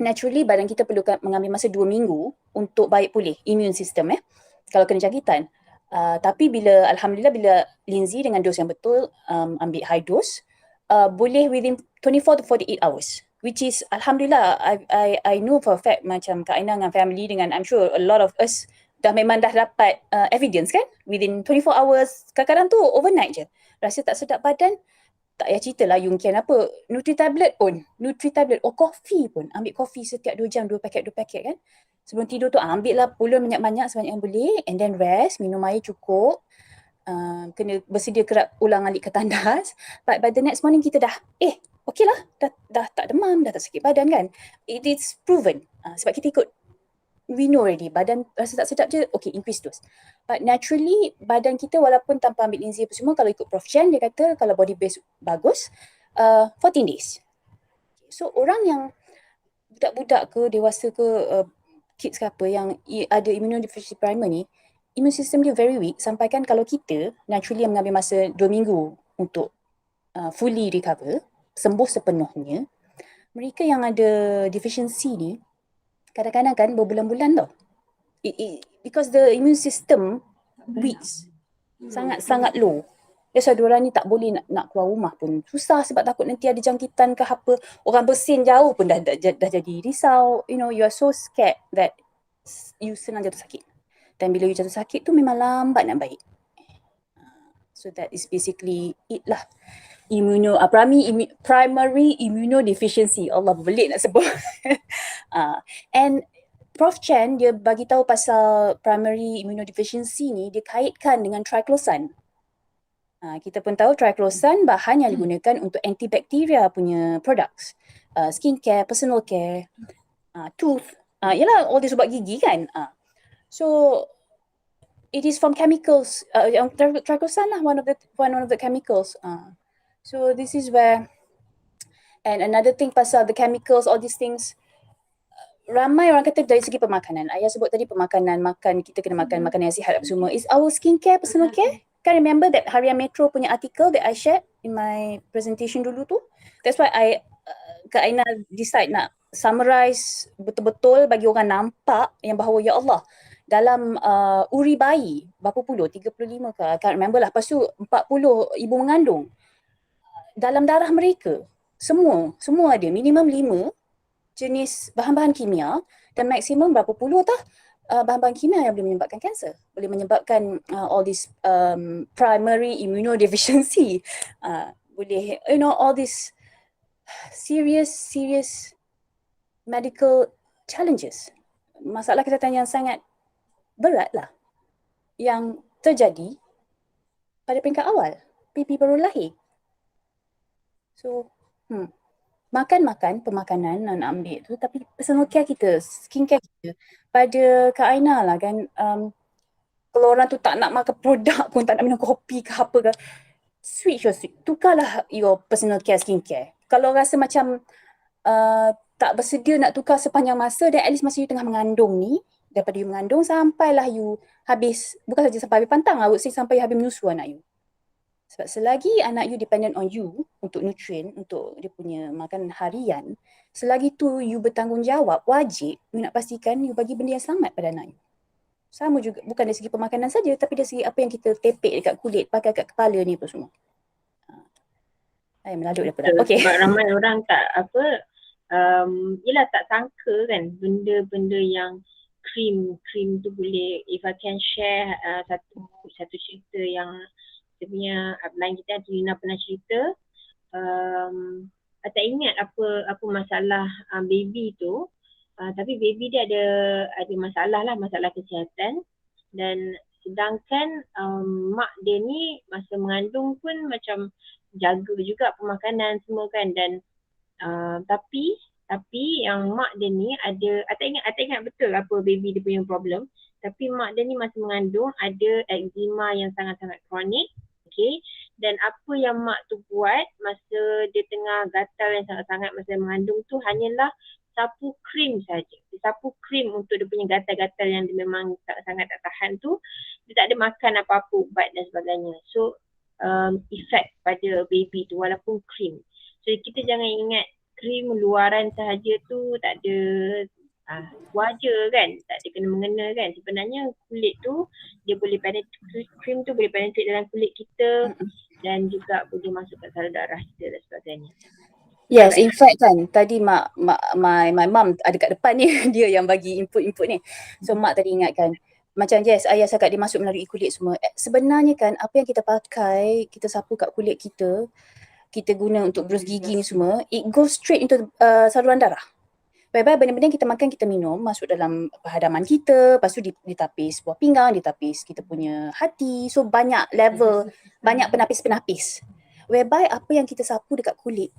naturally badan kita perlu mengambil masa 2 minggu untuk baik pulih immune system kalau kena jangkitan. Tapi alhamdulillah bila Lindsay dengan dos yang betul, ambil high dose, boleh within 24 to 48 hours, which is alhamdulillah. I know for a fact macam Kak Aina dengan family, dengan I'm sure a lot of us memang dah dapat evidence kan, within 24 hours, kadang-kadang tu overnight je rasa tak sedap badan. Tak payah cerita lah Yungkian apa, Nutri tablet or coffee pun, ambil coffee setiap 2 jam 2 paket kan. Sebelum tidur tu ambil lah pulun banyak-banyak sebanyak yang boleh, and then rest, minum air cukup, kena bersedia kerap ulang alik ke tandas. But by the next morning kita dah okay lah, dah tak demam, dah tak sakit badan kan. It is proven, sebab kita ikut, we know already, badan rasa tak sedap je, okay, increase dose. But naturally, badan kita walaupun tanpa ambil Lindsay apa semua, kalau ikut Prof Chen, dia kata kalau body base bagus, 14 days. So orang yang budak-budak ke, dewasa ke, kids ke apa, yang ada immunodeficiency primer ni, immune system dia very weak, sampai kan kalau kita naturally yang mengambil masa 2 minggu untuk fully recover, sembuh sepenuhnya, mereka yang ada deficiency ni, kadang-kadang kan berbulan-bulan tau. Because the immune system weak, sangat-sangat low. That's why diorang ni tak boleh nak keluar rumah pun susah, sebab takut nanti ada jangkitan ke apa. Orang bersin jauh pun dah jadi risau. You know, you are so scared that you senang jatuh sakit. Dan bila you jatuh sakit tu memang lambat nak baik. So that is basically it lah. Primary immunodeficiency. Allah belik nak sebut. And Prof Chen dia bagi tahu pasal primary immunodeficiency ni, dia kaitkan dengan triclosan. Kita pun tahu triclosan bahan yang digunakan untuk antibakteria punya products. Skincare, personal care, tooth. Yalah, all this ubat gigi kan. So it is from chemicals. Triclosan lah one of the chemicals. So this is where, and another thing pasal the chemicals, all these things, ramai orang kata dari segi pemakanan. Ayah sebut tadi pemakanan, kita kena makan makanan yang sihat apa semua. Is our skincare, personal care? Can remember that Harian Metro punya article that I shared in my presentation dulu tu. That's why Kak Aina decide nak summarize betul-betul bagi orang nampak yang bahawa ya Allah, dalam uri bayi berapa puluh, 35 ke, I can't remember lah. Lepas tu 40 ibu mengandung. dalam darah mereka semua ada minimum 5 jenis bahan-bahan kimia dan maksimum berapa puluh bahan-bahan kimia yang boleh menyebabkan kanser, boleh menyebabkan all this primary immunodeficiency, boleh all this serious medical challenges, masalah kesihatan yang sangat berat lah yang terjadi pada peringkat awal pipi baru lahir. So makan pemakanan nak ambil tu, tapi personal care kita, skincare kita, pada Kak Aina lah kan, kalau orang tu tak nak makan produk pun, tak nak minum kopi ke apa ke, tukarlah your personal care skincare. Kalau rasa macam tak bersedia nak tukar sepanjang masa, dan at least masa you tengah mengandung ni, daripada you mengandung sampailah you habis, bukan saja sampai habis pantang, I would say sampai you habis menyusu anak you. Sebab selagi anak you dependent on you untuk nutrien, untuk dia punya makan harian, selagi tu you bertanggungjawab, wajib you nak pastikan you bagi benda yang selamat pada anak you. Sama juga, bukan dari segi pemakanan saja, tapi dari segi apa yang kita tepek dekat kulit, pakai kat kepala ni apa semua. Melaluk daripada. Okay. Sebab ramai orang tak yelah tak sangka kan benda-benda yang krim tu boleh. If I can share satu cerita yang kita punya upline kita, Tina pernah cerita, tak ingat apa masalah baby tu, tapi baby dia ada masalah kesihatan, dan sedangkan mak dia ni masa mengandung pun macam jaga juga pemakanan semua kan, dan tapi yang mak dia ni ada, tak ingat betul apa baby dia punya problem, tapi mak dia ni masa mengandung ada eczema yang sangat-sangat kronik. Okay, dan apa yang mak tu buat masa dia tengah gatal yang sangat-sangat masa mengandung tu hanyalah sapu krim saja. Dia sapu krim untuk dia punya gatal-gatal yang dia memang sangat tak tahan tu. Dia tak ada makan apa-apa ubat dan sebagainya. So efek pada baby tu walaupun krim. So kita jangan ingat krim luaran sahaja tu tak ada wajah kan, tak ada kena-mengena kan. Sebenarnya kulit tu dia boleh krim tu boleh penetrate dalam kulit kita dan juga boleh masuk ke saluran darah kita dan sebagainya. Yes, in fact kan tadi my mum ada kat depan ni, dia yang bagi input ni. So mak tadi ingatkan macam yes, ayah cakap dia masuk melalui kulit semua. Sebenarnya kan apa yang kita pakai, kita sapu kat kulit kita guna untuk berus gigi ni semua, it goes straight into saluran darah. Baik-baik benda-benda yang kita makan, kita minum, masuk dalam hadaman kita, lepas tu ditapis buah pinggang, ditapis kita punya hati. So banyak level, banyak penapis-penapis. Whereby apa yang kita sapu dekat kulit,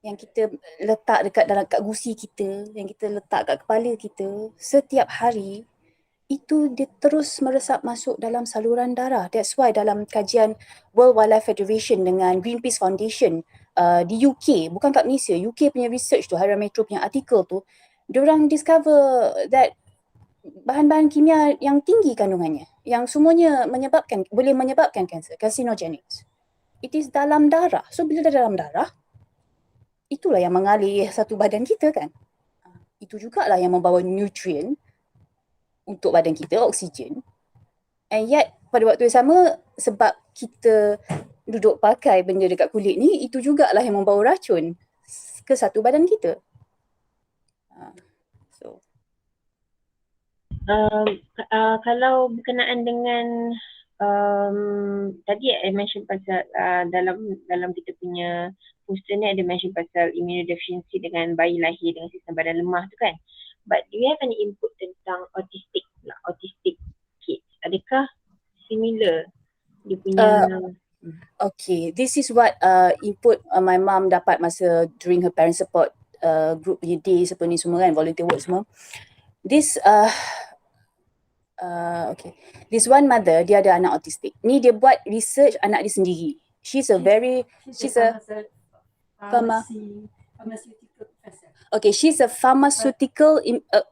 yang kita letak kat gusi kita, yang kita letak kat kepala kita setiap hari, itu dia terus meresap masuk dalam saluran darah. That's why dalam kajian World Wildlife Federation dengan Greenpeace Foundation di UK, bukan kat Malaysia, UK punya research tu, Harian Metro punya artikel tu, diorang discover that bahan-bahan kimia yang tinggi kandungannya, yang semuanya boleh menyebabkan kanser, carcinogenics. It is dalam darah. So bila dah dalam darah, itulah yang mengalir satu badan kita kan. Itu jugalah yang membawa nutrien untuk badan kita, oksigen. And yet pada waktu yang sama, sebab kita duduk pakai benda dekat kulit ni, itu jugalah yang membawa racun ke satu badan kita. Kalau berkenaan dengan tadi I mention pasal dalam kita punya poster ni ada mention pasal immunodeficiency dengan bayi lahir dengan sistem badan lemah tu kan. But do you have any input tentang autistic kids? Adakah similar dia punya Okay, this is what input my mum dapat masa during her parent support group punya days apa ni semua kan, volunteer work semua. This this one mother, dia ada anak autistic. Ni dia buat research anak dia sendiri. She's a pharmaceutical professor. Okay, she's a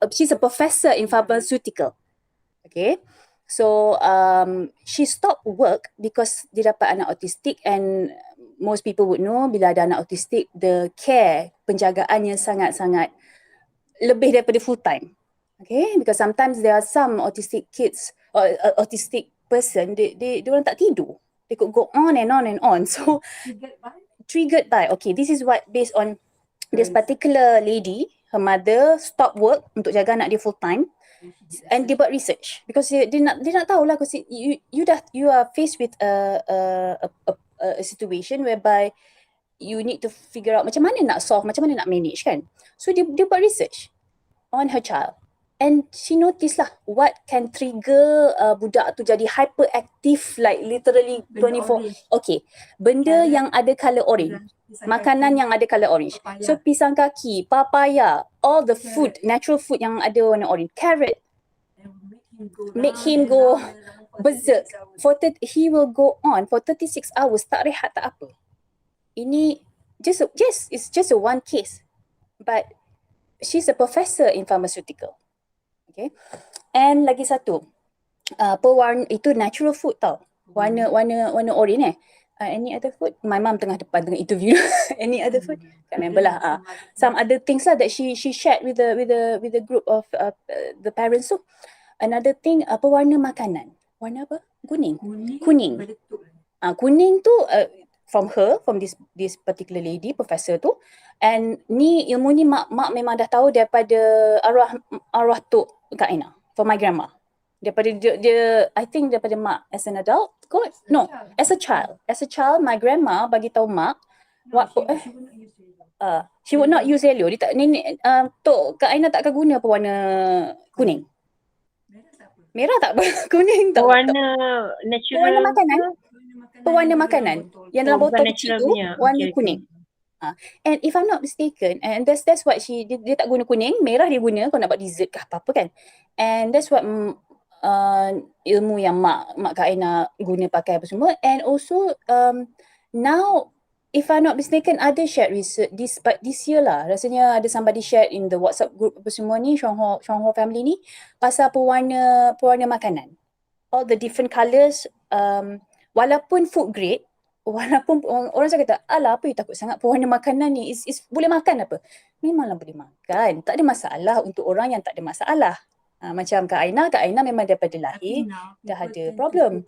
she's a professor in pharmaceutical. Okay. So she stopped work because dia dapat anak autistic, and most people would know bila ada anak autistic, the care, penjagaannya sangat-sangat lebih daripada full time. Okay, because sometimes there are some autistic kids or autistic person, they orang tak tidur. They could go on and on and on. So triggered by, okay, this is what based on this particular lady, her mother stop work untuk jaga anak dia full time, and dia buat research because dia nak tahu lah, because you are faced with a situation whereby you need to figure out macam mana nak solve, macam mana nak manage kan. So dia buat research on her child. And she noticed lah what can trigger budak tu jadi hyperactive, like literally 24. Okay, benda yang ada colour orange, makanan yang ada colour orange. So pisang kaki, papaya, all the food, natural food yang ada warna orange, carrot, make him go berserk. He will go on for 36 hours, tak rehat, tak apa. Ini it's just a one case, but she's a professor in pharmaceutical. Okay, and lagi satu, pewarna itu natural food tau, warna orange any other food? My mum tengah interview. Any other food? Can't remember lah. Some other things lah that she shared with the group of the parents tu. Another thing, pewarna makanan. Warna apa? Kuning. Kuning tu from this particular lady, professor tu. And ilmu ni mak memang dah tahu daripada arwah Tok Kak Aina, for my grandma. Daripada dia I think daripada mak as an adult kot. No, as a child my grandma bagi tahu mak she would not use yellow. Dia tak, nenek Tok Kak Aina takkan guna pewarna kuning. Merah tak apa? Kuning tak. Pewarna natural. Pewarna makanan. Yang dalam botol kecil tu warna kuning. And if I'm not mistaken, and that's what dia tak guna kuning, merah dia guna kalau nak buat dessert ke apa-apa kan. And that's what ilmu yang mak Kak Aina guna pakai apa semua. And also now, if I'm not mistaken, ada shared research this year lah. Rasanya ada somebody shared in the WhatsApp group apa semua ni, Shongho family ni, pasal pewarna makanan. All the different colours, walaupun food grade, walaupun orang cakap kata, alah apa you takut sangat pewarna makanan ni, is boleh makan apa? Memanglah boleh makan. Tak ada masalah untuk orang yang tak ada masalah. Macam Kak Aina memang daripada lahir dah ada problem.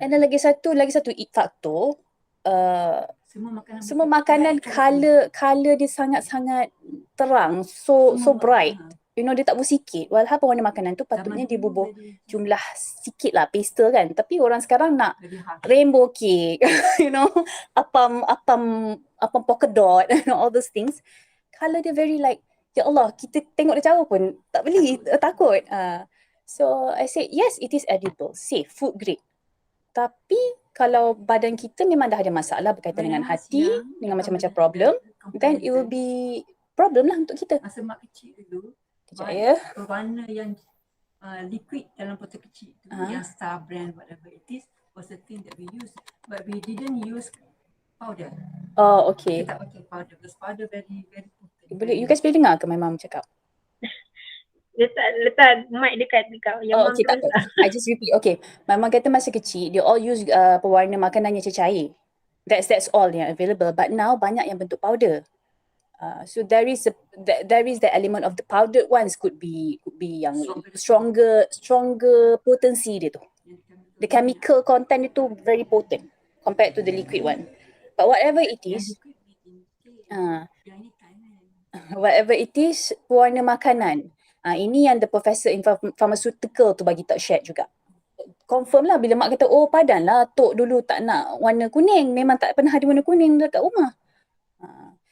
And then lagi satu faktor, semua makanan color dia sangat-sangat terang, so bright. You know, dia tak bersikit. Walhal pewarna makanan tu patutnya dia bubuh jumlah sikit lah, pastel kan. Tapi orang sekarang nak rainbow cake, you know, apam polka dot, you know, all those things. Color dia very like, ya Allah, kita tengok dia jauh pun tak beli, takut. So I said, yes, it is edible, safe, food grade. Tapi kalau badan kita memang dah ada masalah berkaitan dengan hati, dengan macam-macam problem, then it will be problem lah untuk kita. Masa mak kecil dulu, Sekejap ya. warna yang liquid dalam botol kecil tu, yang Star brand, whatever it is, was the thing that we use. But we didn't use powder. Oh, okay. Kita tak pakai powder, because powder very, very potent. You guys boleh dengar ke my mum cakap? Letak mic dekat yang okay, tak apa. I just repeat. Okay. My mum kata masa kecil, they all use pewarna makanan yang cair. That's all yang available. But now banyak yang bentuk powder. So there is the element of the powdered ones could be yang stronger potency dia tu. The chemical content itu very potent compared to the liquid one. But whatever it is, pewarna makanan. Ini yang the professor in pharmaceutical tu bagi tak share juga. Confirm lah bila mak kata, oh padan lah Tok dulu tak nak warna kuning. Memang tak pernah ada warna kuning dekat rumah.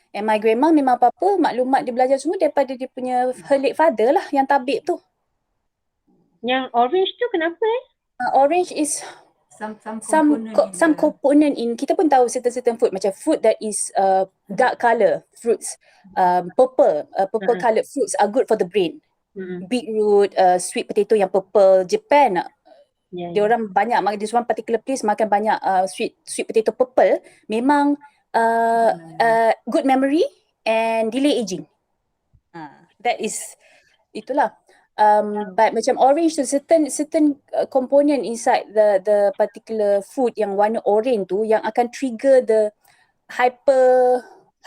And my grandma memang apa-apa maklumat dia belajar semua daripada dia punya her late father lah yang tabib tu. Yang orange tu kenapa Orange is some component in, kita pun tahu certain food, macam food that is dark colour, fruits, purple coloured fruits are good for the brain. Beetroot, sweet potato yang purple, Japan, dia orang banyak, this one particular place makan banyak sweet potato purple, memang good memory and delay aging. That is, itulah. But macam orange tu, certain component inside the particular food yang warna orange tu yang akan trigger the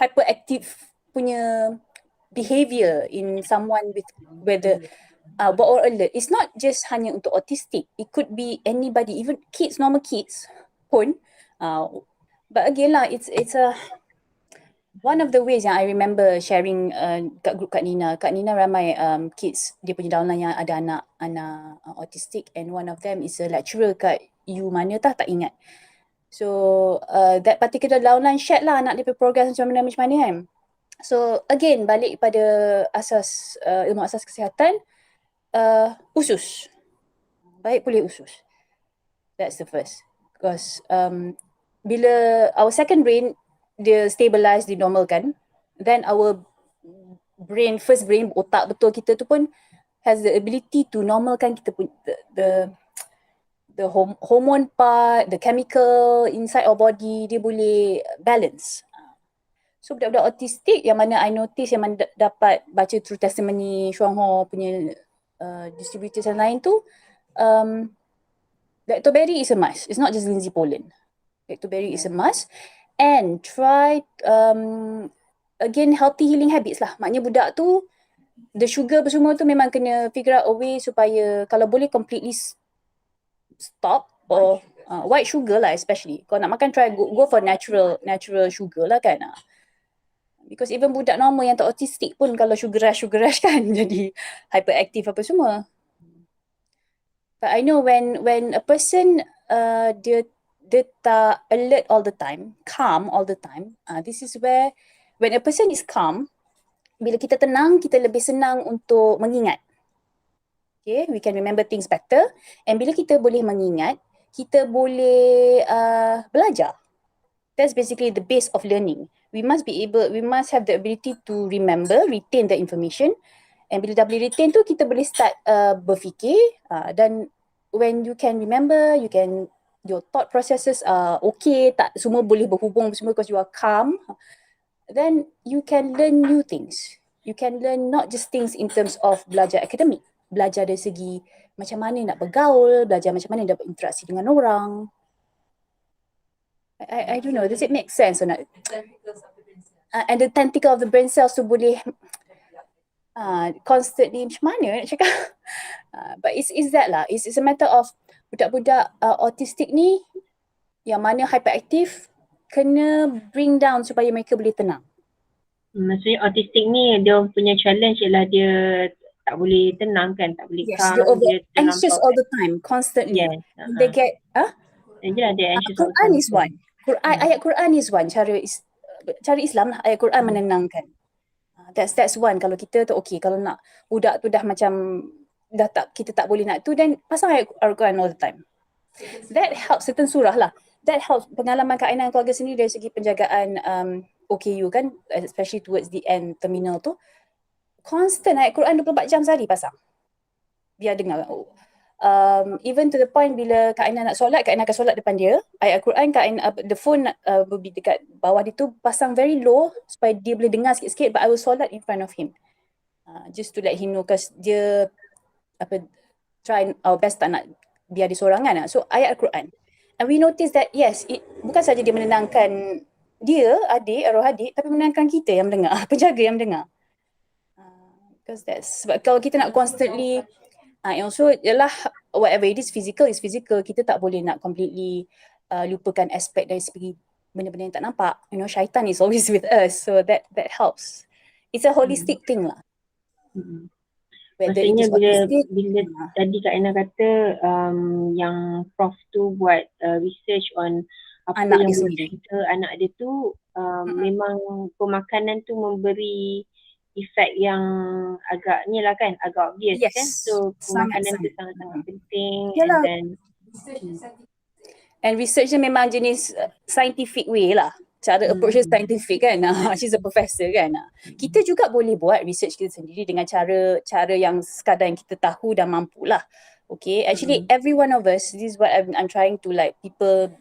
hyperactive punya behavior in someone with whether or alert. It's not just hanya untuk autistic. It could be anybody, even kids, normal kids pun But again lah, it's a one of the ways yang I remember sharing kat group Kak Nina. Kak Nina ramai kids dia punya downline yang ada anak autistic, and one of them is a lecturer kat U mana tak ingat. So that particular downline shared lah anak dia punya progress macam mana kan. So again balik pada asas ilmu asas kesihatan, usus. Baik pulih usus. That's the first. Because bila our second brain dia stabilize, di normalkan, then our first brain, otak betul kita tu pun has the ability to normalkan kita pun the hormone part, the chemical inside our body, dia boleh balance. So budak-budak autistic yang mana I notice, yang mana dapat baca through testimony Chuang Ho punya distributors yang lain tu, lactoberry is a must. It's not just Lindsay Poland. Lactoberry is a must. And try again healthy healing habits lah. Maknanya budak tu the sugar semua tu memang kena figure out a way supaya kalau boleh completely stop, or white sugar lah especially. Kalau nak makan try go for natural sugar lah kan. Because even budak normal yang tak autistic pun kalau sugar rush kan jadi hyperactive apa semua. But I know when a person dia tak alert all the time, calm all the time. This is where when a person is calm, bila kita tenang, kita lebih senang untuk mengingat. Okay, we can remember things better. And bila kita boleh mengingat, kita boleh belajar. That's basically the base of learning. We must have the ability to remember, retain the information. And bila dah boleh retain tu, kita boleh start berfikir. Dan when you can remember, your thought processes are okay, tak semua boleh berhubung semua because you are calm, then you can learn new things. You can learn not just things in terms of belajar akademik, belajar dari segi macam mana nak bergaul, belajar macam mana nak berinteraksi dengan orang. I don't know, does it make sense or not? And the tentacle of the brain cells tu boleh constantly, macam mana nak cakap? But it's that lah, it's a matter of budak-budak autistic ni yang mana hyperactive kena bring down supaya mereka boleh tenang. Maksudnya autistic ni dia punya challenge ialah dia tak boleh tenang kan, tak boleh calm, dia anxious all the time, constantly. Yes. They get dia anxious. Quran is one. Ayat Quran is one, cara Islam lah, ayat Quran menenangkan. That's one. Kalau kita tu okay, kalau nak budak tu dah macam kita tak boleh nak tu, then pasang ayat Al-Quran all the time. That helps, certain surah lah. That helps. Pengalaman Kak Aina dan keluarga sendiri dari segi penjagaan OKU kan, especially towards the end terminal tu, constant ayat Quran 24 jam sehari pasang. Biar dengar. Even to the point bila Kak Aina nak solat, Kak Aina akan solat depan dia, ayat Quran, Kak Aina, the phone dekat bawah dia tu pasang very low supaya dia boleh dengar sikit-sikit, but I will solat in front of him. Just to let him know, because dia try our best tak nak biar dia sorangan. So ayat Al-Quran. And we notice that yes, bukan saja dia menenangkan dia, arwah adik, tapi menenangkan kita yang mendengar, penjaga yang mendengar. Because that's, sebab kalau kita nak constantly also ialah whatever it is physical, kita tak boleh nak completely lupakan aspek dari segi benda-benda yang tak nampak. You know, syaitan is always with us, so that helps. It's a holistic thing lah. Maksudnya bila tadi Kak Aina kata yang Prof tu buat research on apa anak yang cerita anak dia tu, memang pemakanan tu memberi efek yang agak ni lah kan, agak obvious kan. So pemakanan tu sangat-sangat penting. And research dia memang jenis scientific way lah. Cara approach dia scientific kan. She's a professor kan. Kita juga boleh buat research kita sendiri dengan cara yang sekadar yang kita tahu dan mampu lah. Okay, actually every one of us, this is what I'm trying to like people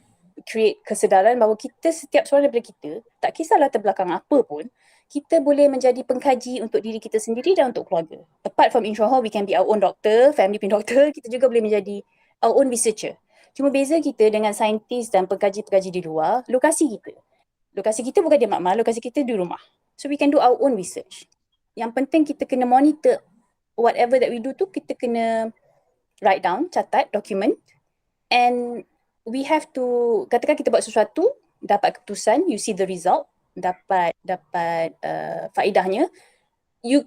create kesedaran bahawa kita, setiap seorang daripada kita, tak kisahlah terbelakang apa pun, kita boleh menjadi pengkaji untuk diri kita sendiri dan untuk keluarga. Apart from InsyaAllah, we can be our own doctor, family pin doctor, kita juga boleh menjadi our own researcher. Cuma beza kita dengan saintis dan pengkaji-pengkaji di luar, lokasi kita. Lokasi kita bukan di makmal, lokasi kita di rumah. So we can do our own research. Yang penting kita kena monitor whatever that we do tu, kita kena write down, catat, document. And we have to, katakan kita buat sesuatu, dapat keputusan, you see the result, dapat faedahnya,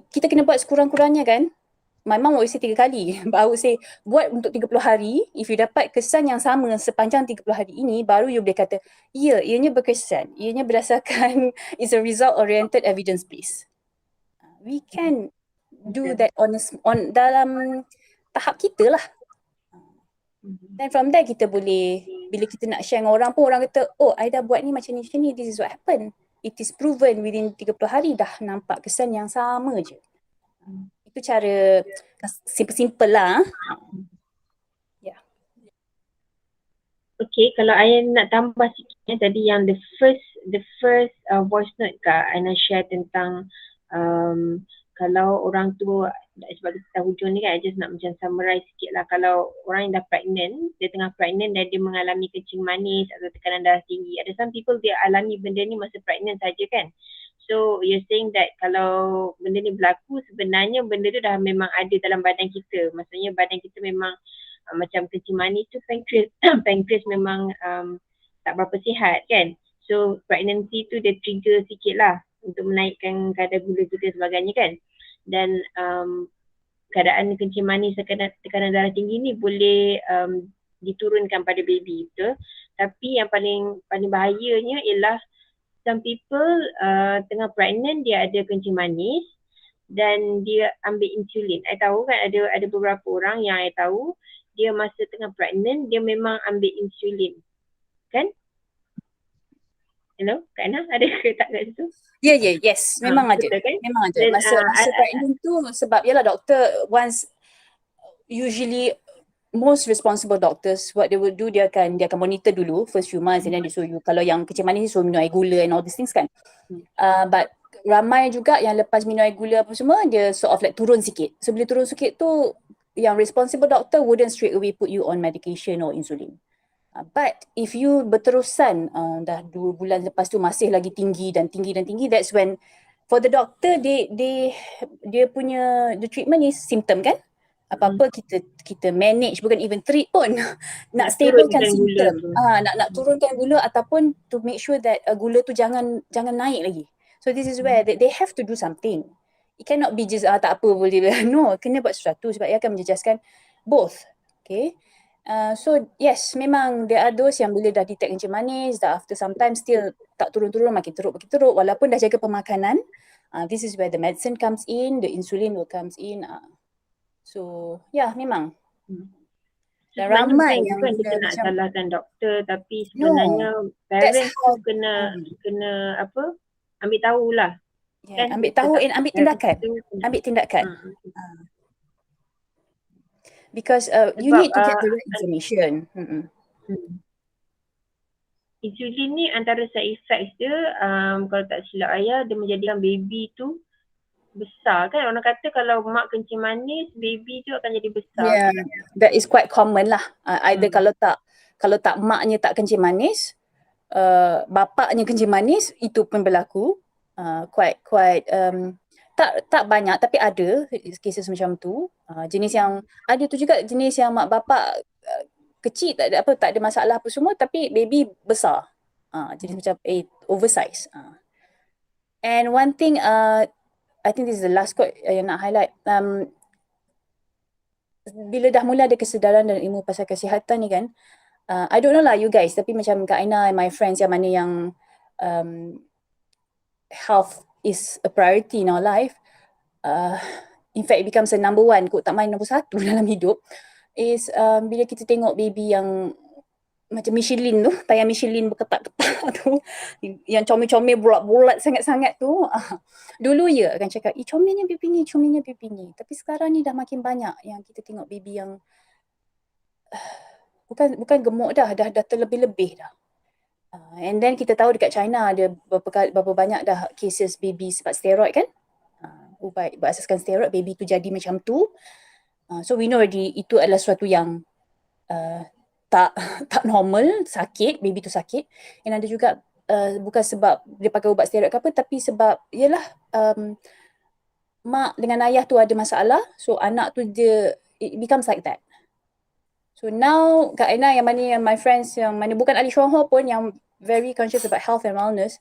kita kena buat sekurang-kurangnya kan. My mom always say 3 kali. But I would say buat untuk 30 hari, if you dapat kesan yang sama sepanjang 30 hari ini, baru you boleh kata, ya, ianya berkesan. Ianya berdasarkan is a result oriented evidence based. We can do that on dalam tahap kita lah. Dan from there kita boleh, bila kita nak share dengan orang pun, orang kata, oh, I dah buat ni macam ni, this is what happened. It is proven within 30 hari dah nampak kesan yang sama je. Itu cara simple lah. Yeah. Okay, kalau I nak tambah sikit tadi yang the first voice note Kak Aina share tentang kalau orang tu, sebab kita tahu hujung ni kan, I just nak macam summarize sikit lah. Kalau orang yang dah pregnant, dia tengah pregnant dan dia mengalami kencing manis atau tekanan darah tinggi, ada some people dia alami benda ni masa pregnant saja kan. So you're saying that kalau benda ni berlaku, sebenarnya benda tu dah memang ada dalam badan kita. Maksudnya badan kita memang macam kencing manis tu pancreas memang tak berapa sihat kan. So pregnancy tu dia trigger sikit lah untuk menaikkan kadar gula kita sebagainya kan. Dan keadaan kencing manis, tekanan darah tinggi ni boleh diturunkan pada baby, betul. Tapi yang paling bahayanya ialah some people tengah pregnant, dia ada kencing manis dan dia ambil insulin. I tahu kan ada beberapa orang yang I tahu dia masa tengah pregnant dia memang ambil insulin. Kan? Hello, Kak Ana ada ke tak kat situ? Yes, memang ada. Kan? Memang ada. Masa pregnant tu sebab yalah doktor usually most responsible doctors, what they will do, dia akan monitor dulu first few months and then they suruh you, kalau yang kencing manis suruh minum air gula and all these things kan. But ramai juga yang lepas minum air gula apa semua, dia sort of like turun sikit. So bila turun sikit tu, yang responsible doctor wouldn't straight away put you on medication or insulin. But if you berterusan dah 2 bulan lepas tu masih lagi tinggi dan tinggi, that's when for the doctor dia punya the treatment is symptom kan. Apa-apa kita manage, bukan even treat pun. Nak stablekan simptom. Nak turunkan gula ataupun to make sure that gula tu jangan naik lagi. So this is where they have to do something. It cannot be just tak apa boleh. No, kena buat sesuatu sebab ia akan menjejaskan both. Okay. So yes, memang there are those yang bila dah detect kencing manis, dah after sometimes still tak turun-turun, makin teruk walaupun dah jaga pemakanan. This is where the medicine comes in, the insulin will comes in. So, memang. Dan ramai yang bukan kita nak salahkan doktor, tapi sebenarnya parents tu kena apa? Ambil tahulah. Kan? Ambil tahu dan ambil tindakan. Because you need to get the right information. Insulin ni antara side effects dia, kalau tak silap ayah, dia menjadikan baby tu besar kan. Orang kata kalau mak kencing manis, baby tu akan jadi besar. Yeah, that is quite common lah. Either kalau tak maknya tak kencing manis, bapaknya kencing manis, itu pun berlaku. Quite tak banyak tapi ada cases macam tu. Jenis yang ada tu juga, jenis yang mak bapak kecil tak ada masalah apa semua tapi baby besar. Jenis macam oversize. And one thing I think this is the last quote yang nak highlight. Bila dah mula ada kesedaran dan ilmu pasal kesihatan ni kan, I don't know lah you guys, tapi macam Kak Aina and my friends yang mana yang health is a priority in our life, in fact it becomes a number 1, kot tak main nombor 1 dalam hidup, is bila kita tengok baby yang macam Michelin tu, tayar Michelin berketak-ketak tu, yang comel-comel bulat-bulat sangat-sangat tu, dulu akan cakap, comelnya baby ni. Tapi sekarang ni dah makin banyak yang kita tengok baby yang bukan gemuk dah terlebih-lebih dah. And then kita tahu dekat China ada berapa banyak dah cases baby sebab steroid kan. Ubat berasaskan steroid, baby tu jadi macam tu. So we know already itu adalah sesuatu yang tak normal, sakit, baby tu sakit. And ada juga bukan sebab dia pakai ubat steroid ke apa, tapi sebab yalah mak dengan ayah tu ada masalah, so anak tu it becomes like that. So now Kak Aina yang my friends yang mana bukan ahli Syuanghua pun, yang very conscious about health and wellness,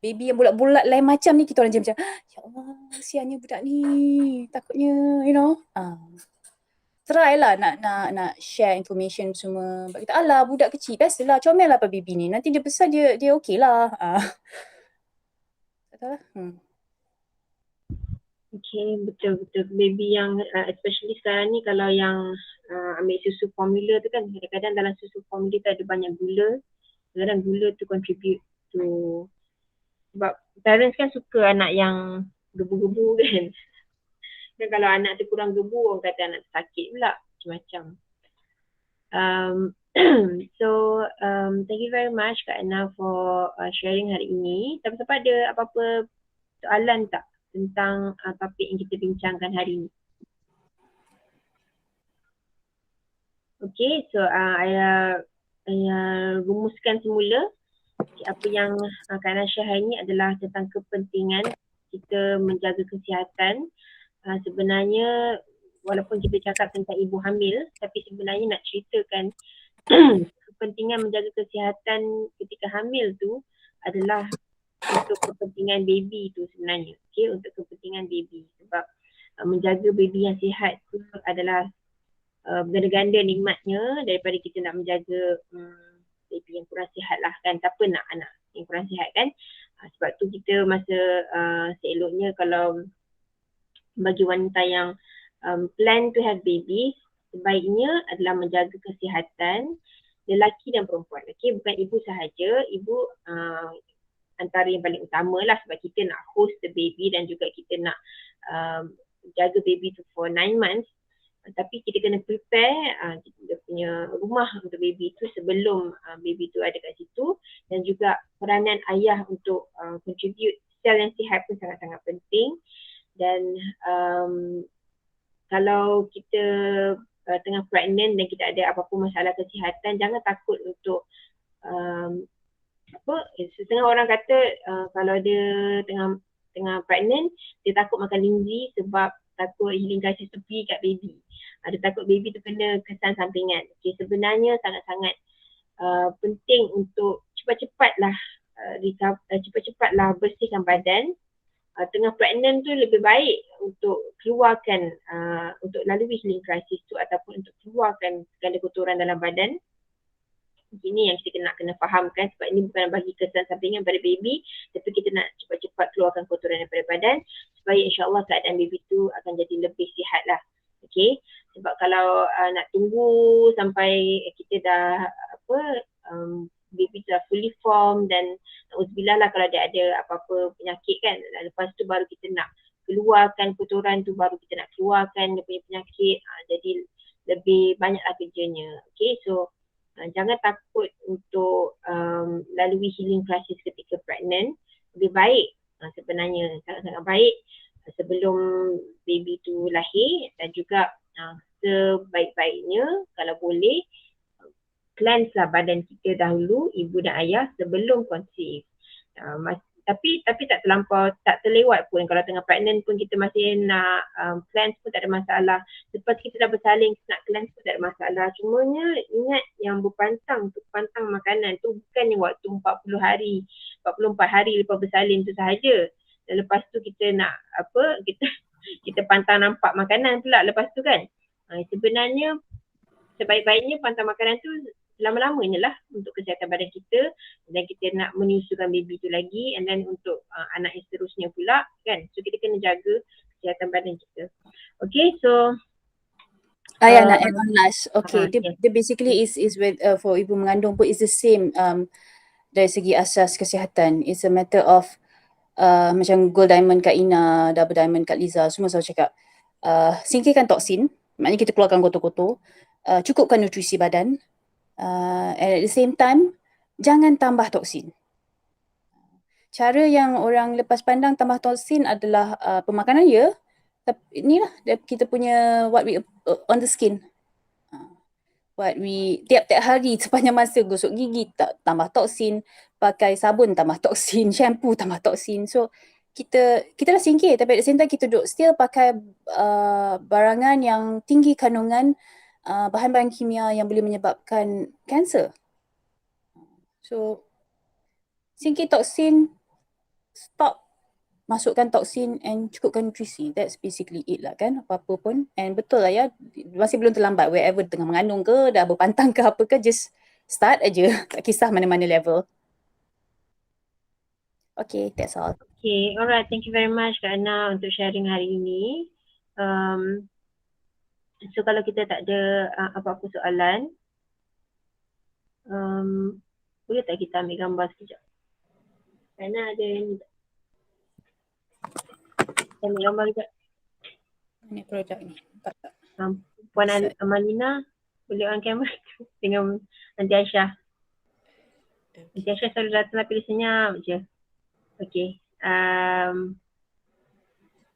baby yang bulat-bulat lain macam ni kita orang macam, ya Allah, kesiannya budak ni, takutnya, you know. Try lah nak share information semua. Sebab kita, alah budak kecil, biasalah, comel lah apa baby ni. Nanti dia besar dia okey lah. Tak tahu lah. Okay, betul-betul. Baby yang especially sekarang ni kalau yang ambil susu formula tu kan, kadang-kadang dalam susu formula tu ada banyak gula. Kadang-kadang gula tu contribute to, sebab parents kan suka anak yang gebu-gebu kan. Dan kalau anak tu kurang gebu, orang kata anak tu sakit pula, macam-macam. Thank you very much Kak Ana for sharing hari ini. Siapa-siapa ada apa-apa soalan tak tentang topik yang kita bincangkan hari ini? Okay, so saya rumuskan semula. Apa yang Kak Ana share hari ini adalah tentang kepentingan kita menjaga kesihatan. Sebenarnya walaupun kita cakap tentang ibu hamil, tapi sebenarnya nak ceritakan kepentingan menjaga kesihatan ketika hamil tu adalah untuk kepentingan baby tu sebenarnya. Okay, untuk kepentingan baby. Sebab menjaga baby yang sihat tu adalah berganda-ganda nikmatnya daripada kita nak menjaga baby yang kurang sihat lah kan. Tak apa nak anak yang kurang sihat kan. Sebab tu kita masa seeloknya kalau bagi wanita yang plan to have baby, sebaiknya adalah menjaga kesihatan lelaki dan perempuan. Okay, bukan ibu sahaja. Ibu antara yang paling utama lah sebab kita nak host the baby dan juga kita nak jaga baby tu for 9 months. Tapi kita kena prepare kita punya rumah untuk baby tu sebelum baby tu ada kat situ, dan juga peranan ayah untuk contribute sel yang sihat pun sangat-sangat penting. Dan kalau kita tengah pregnant dan kita ada apa-apa masalah kesihatan, jangan takut untuk setengah orang kata kalau dia tengah pregnant, dia takut makan linzi sebab takut healing crisis tu pergi kat baby. Dia takut baby tu kena kesan sampingan. Okay, sebenarnya sangat-sangat penting untuk cepat-cepatlah bersihkan badan. Tengah pregnant tu lebih baik untuk keluarkan, untuk lalui healing crisis tu ataupun untuk keluarkan segala kotoran dalam badan. Ini yang kita kena fahamkan, sebab ini bukan bagi kesan sampingan pada baby, tapi kita nak cepat-cepat keluarkan kotoran daripada badan supaya insyaAllah keadaan baby tu akan jadi lebih sihat lah. Okay, sebab kalau nak tunggu sampai kita dah baby dah fully formed dan na'udzubillah lah kalau dia ada apa-apa penyakit kan, lepas tu baru kita nak keluarkan kotoran tu, baru kita nak keluarkan dia punya penyakit, jadi lebih banyaklah kerjanya. Okay, so jangan takut untuk lalui healing crisis ketika pregnant. Lebih baik sebenarnya, sangat-sangat baik sebelum baby tu lahir, dan juga sebaik-baiknya kalau boleh cleanse lah badan kita dahulu, ibu dan ayah, sebelum conceive. Tapi tak terlampau, tak terlewat pun. Kalau tengah pregnant pun kita masih nak cleanse pun tak ada masalah. Lepas kita dah bersalin, nak cleanse pun tak ada masalah. Cumanya ingat yang berpantang makanan tu bukannya waktu 40 hari, 44 hari lepas bersalin tu sahaja. Dan lepas tu kita nak kita pantang nampak makanan pula lepas tu kan. Sebenarnya sebaik-baiknya pantang makanan tu lama-lamanya lah untuk kesihatan badan kita, dan kita nak menyusukan baby tu lagi, and then untuk anak yang seterusnya pula kan. So kita kena jaga kesihatan badan kita. Okay, so nak add on last. Okay, dia basically is with for ibu mengandung pun is the same dari segi asas kesihatan. It's a matter of macam Gold Diamond Kak Ina, Double Diamond Kak Liza semua selalu cakap singkirkan toksin, maknanya kita keluarkan kotor-kotor, cukupkan nutrisi badan, and at the same time jangan tambah toksin. Cara yang orang lepas pandang tambah toksin adalah pemakanan tapi inilah kita punya what we on the skin. What we tiap-tiap hari sepanjang masa gosok gigi tambah toksin, pakai sabun tambah toksin, shampoo tambah toksin. So kita dah singkir, tapi at the same time kita duduk still pakai barangan yang tinggi kandungan bahan-bahan kimia yang boleh menyebabkan kanser. So Sinking toksin, stop masukkan toksin and cukupkan nutrisi. That's basically it lah kan, apa-apa pun. And betul lah ya, masih belum terlambat wherever tengah mengandung ke, dah berpantang ke apa ke, just start aja. Tak kisah mana-mana level. Okay, that's all. Okay, alright. Thank you very much Kak Ana untuk sharing hari ini. So kalau kita tak ada apa-apa soalan, boleh tak kita ambil gambar sekejap? Kak Ana ada ni tak? Kita ambil gambar sekejap. Ini projek ni. Puan Amalina, boleh on kamera dengan Nanti Aisyah. Nanti Aisyah selalu datang tapi dia senyap je. Okay.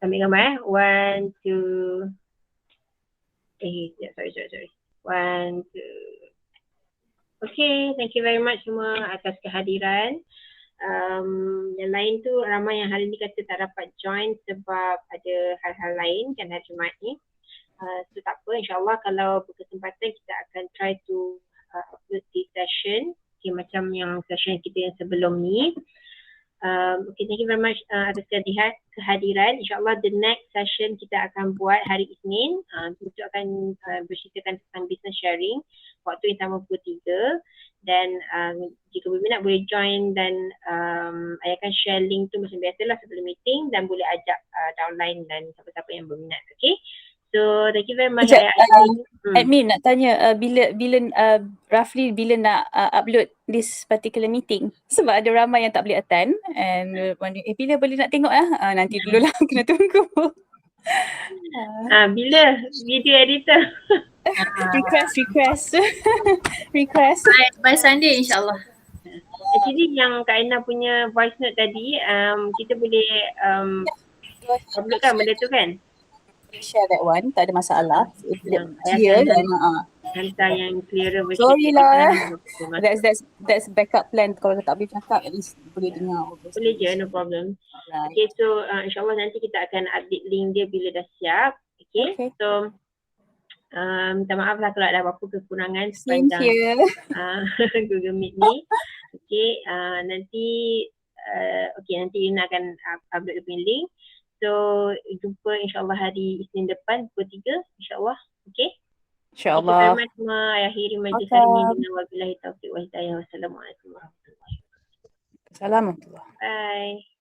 Ambil gambar 1, 2. Sorry. 1, 2. Okay, thank you very much semua atas kehadiran. Yang lain tu ramai yang hari ni kata tak dapat join sebab ada hal-hal lain kan hari Jumaat ni. So tak apa, insyaAllah kalau berkesempatan kita akan try to upload this session. Okay, macam yang session kita yang sebelum ni. Okay, thank you very much atas kehadiran. InsyaAllah the next session kita akan buat hari Isnin. Kita akan berceritakan tentang business sharing waktu yang sama pukul 3. Dan jika berminat boleh join dan saya akan share link tu macam biasalah sebelum meeting dan boleh ajak downline dan siapa-siapa yang berminat. Okay. So thank you very much. Admin nak tanya bila roughly bila nak upload this particular meeting, sebab ada ramai yang tak boleh attend and bila boleh nak tengok nanti dululah kena tunggu. Bila video editor request By Sunday insyaAllah. actually yang Kak Aina punya voice note tadi kita boleh uploadkan benda tu kan. Share that one, tak ada masalah. Hantar yang clearer version. Sorry lah. That's backup plan. Kalau tak boleh cakap, at least boleh dengar. Boleh je, no problem. Okay, so insyaAllah nanti kita akan update link dia bila dah siap. Okay. So minta maaf lah kalau ada apa-apa kekurangan sepanjang Google Meet ni. Okay, nanti Ina akan upload dia punya link. So jumpa insyaAllah hari Isnin depan pukul 3 insyaAllah. Okay. InsyaAllah. Thank you very much semua. Akhiri majlis hari ini dengan wabillahi taufiq wa hidayah. Wassalamualaikum warahmatullahi wabarakatuh. Assalamualaikum. Bye.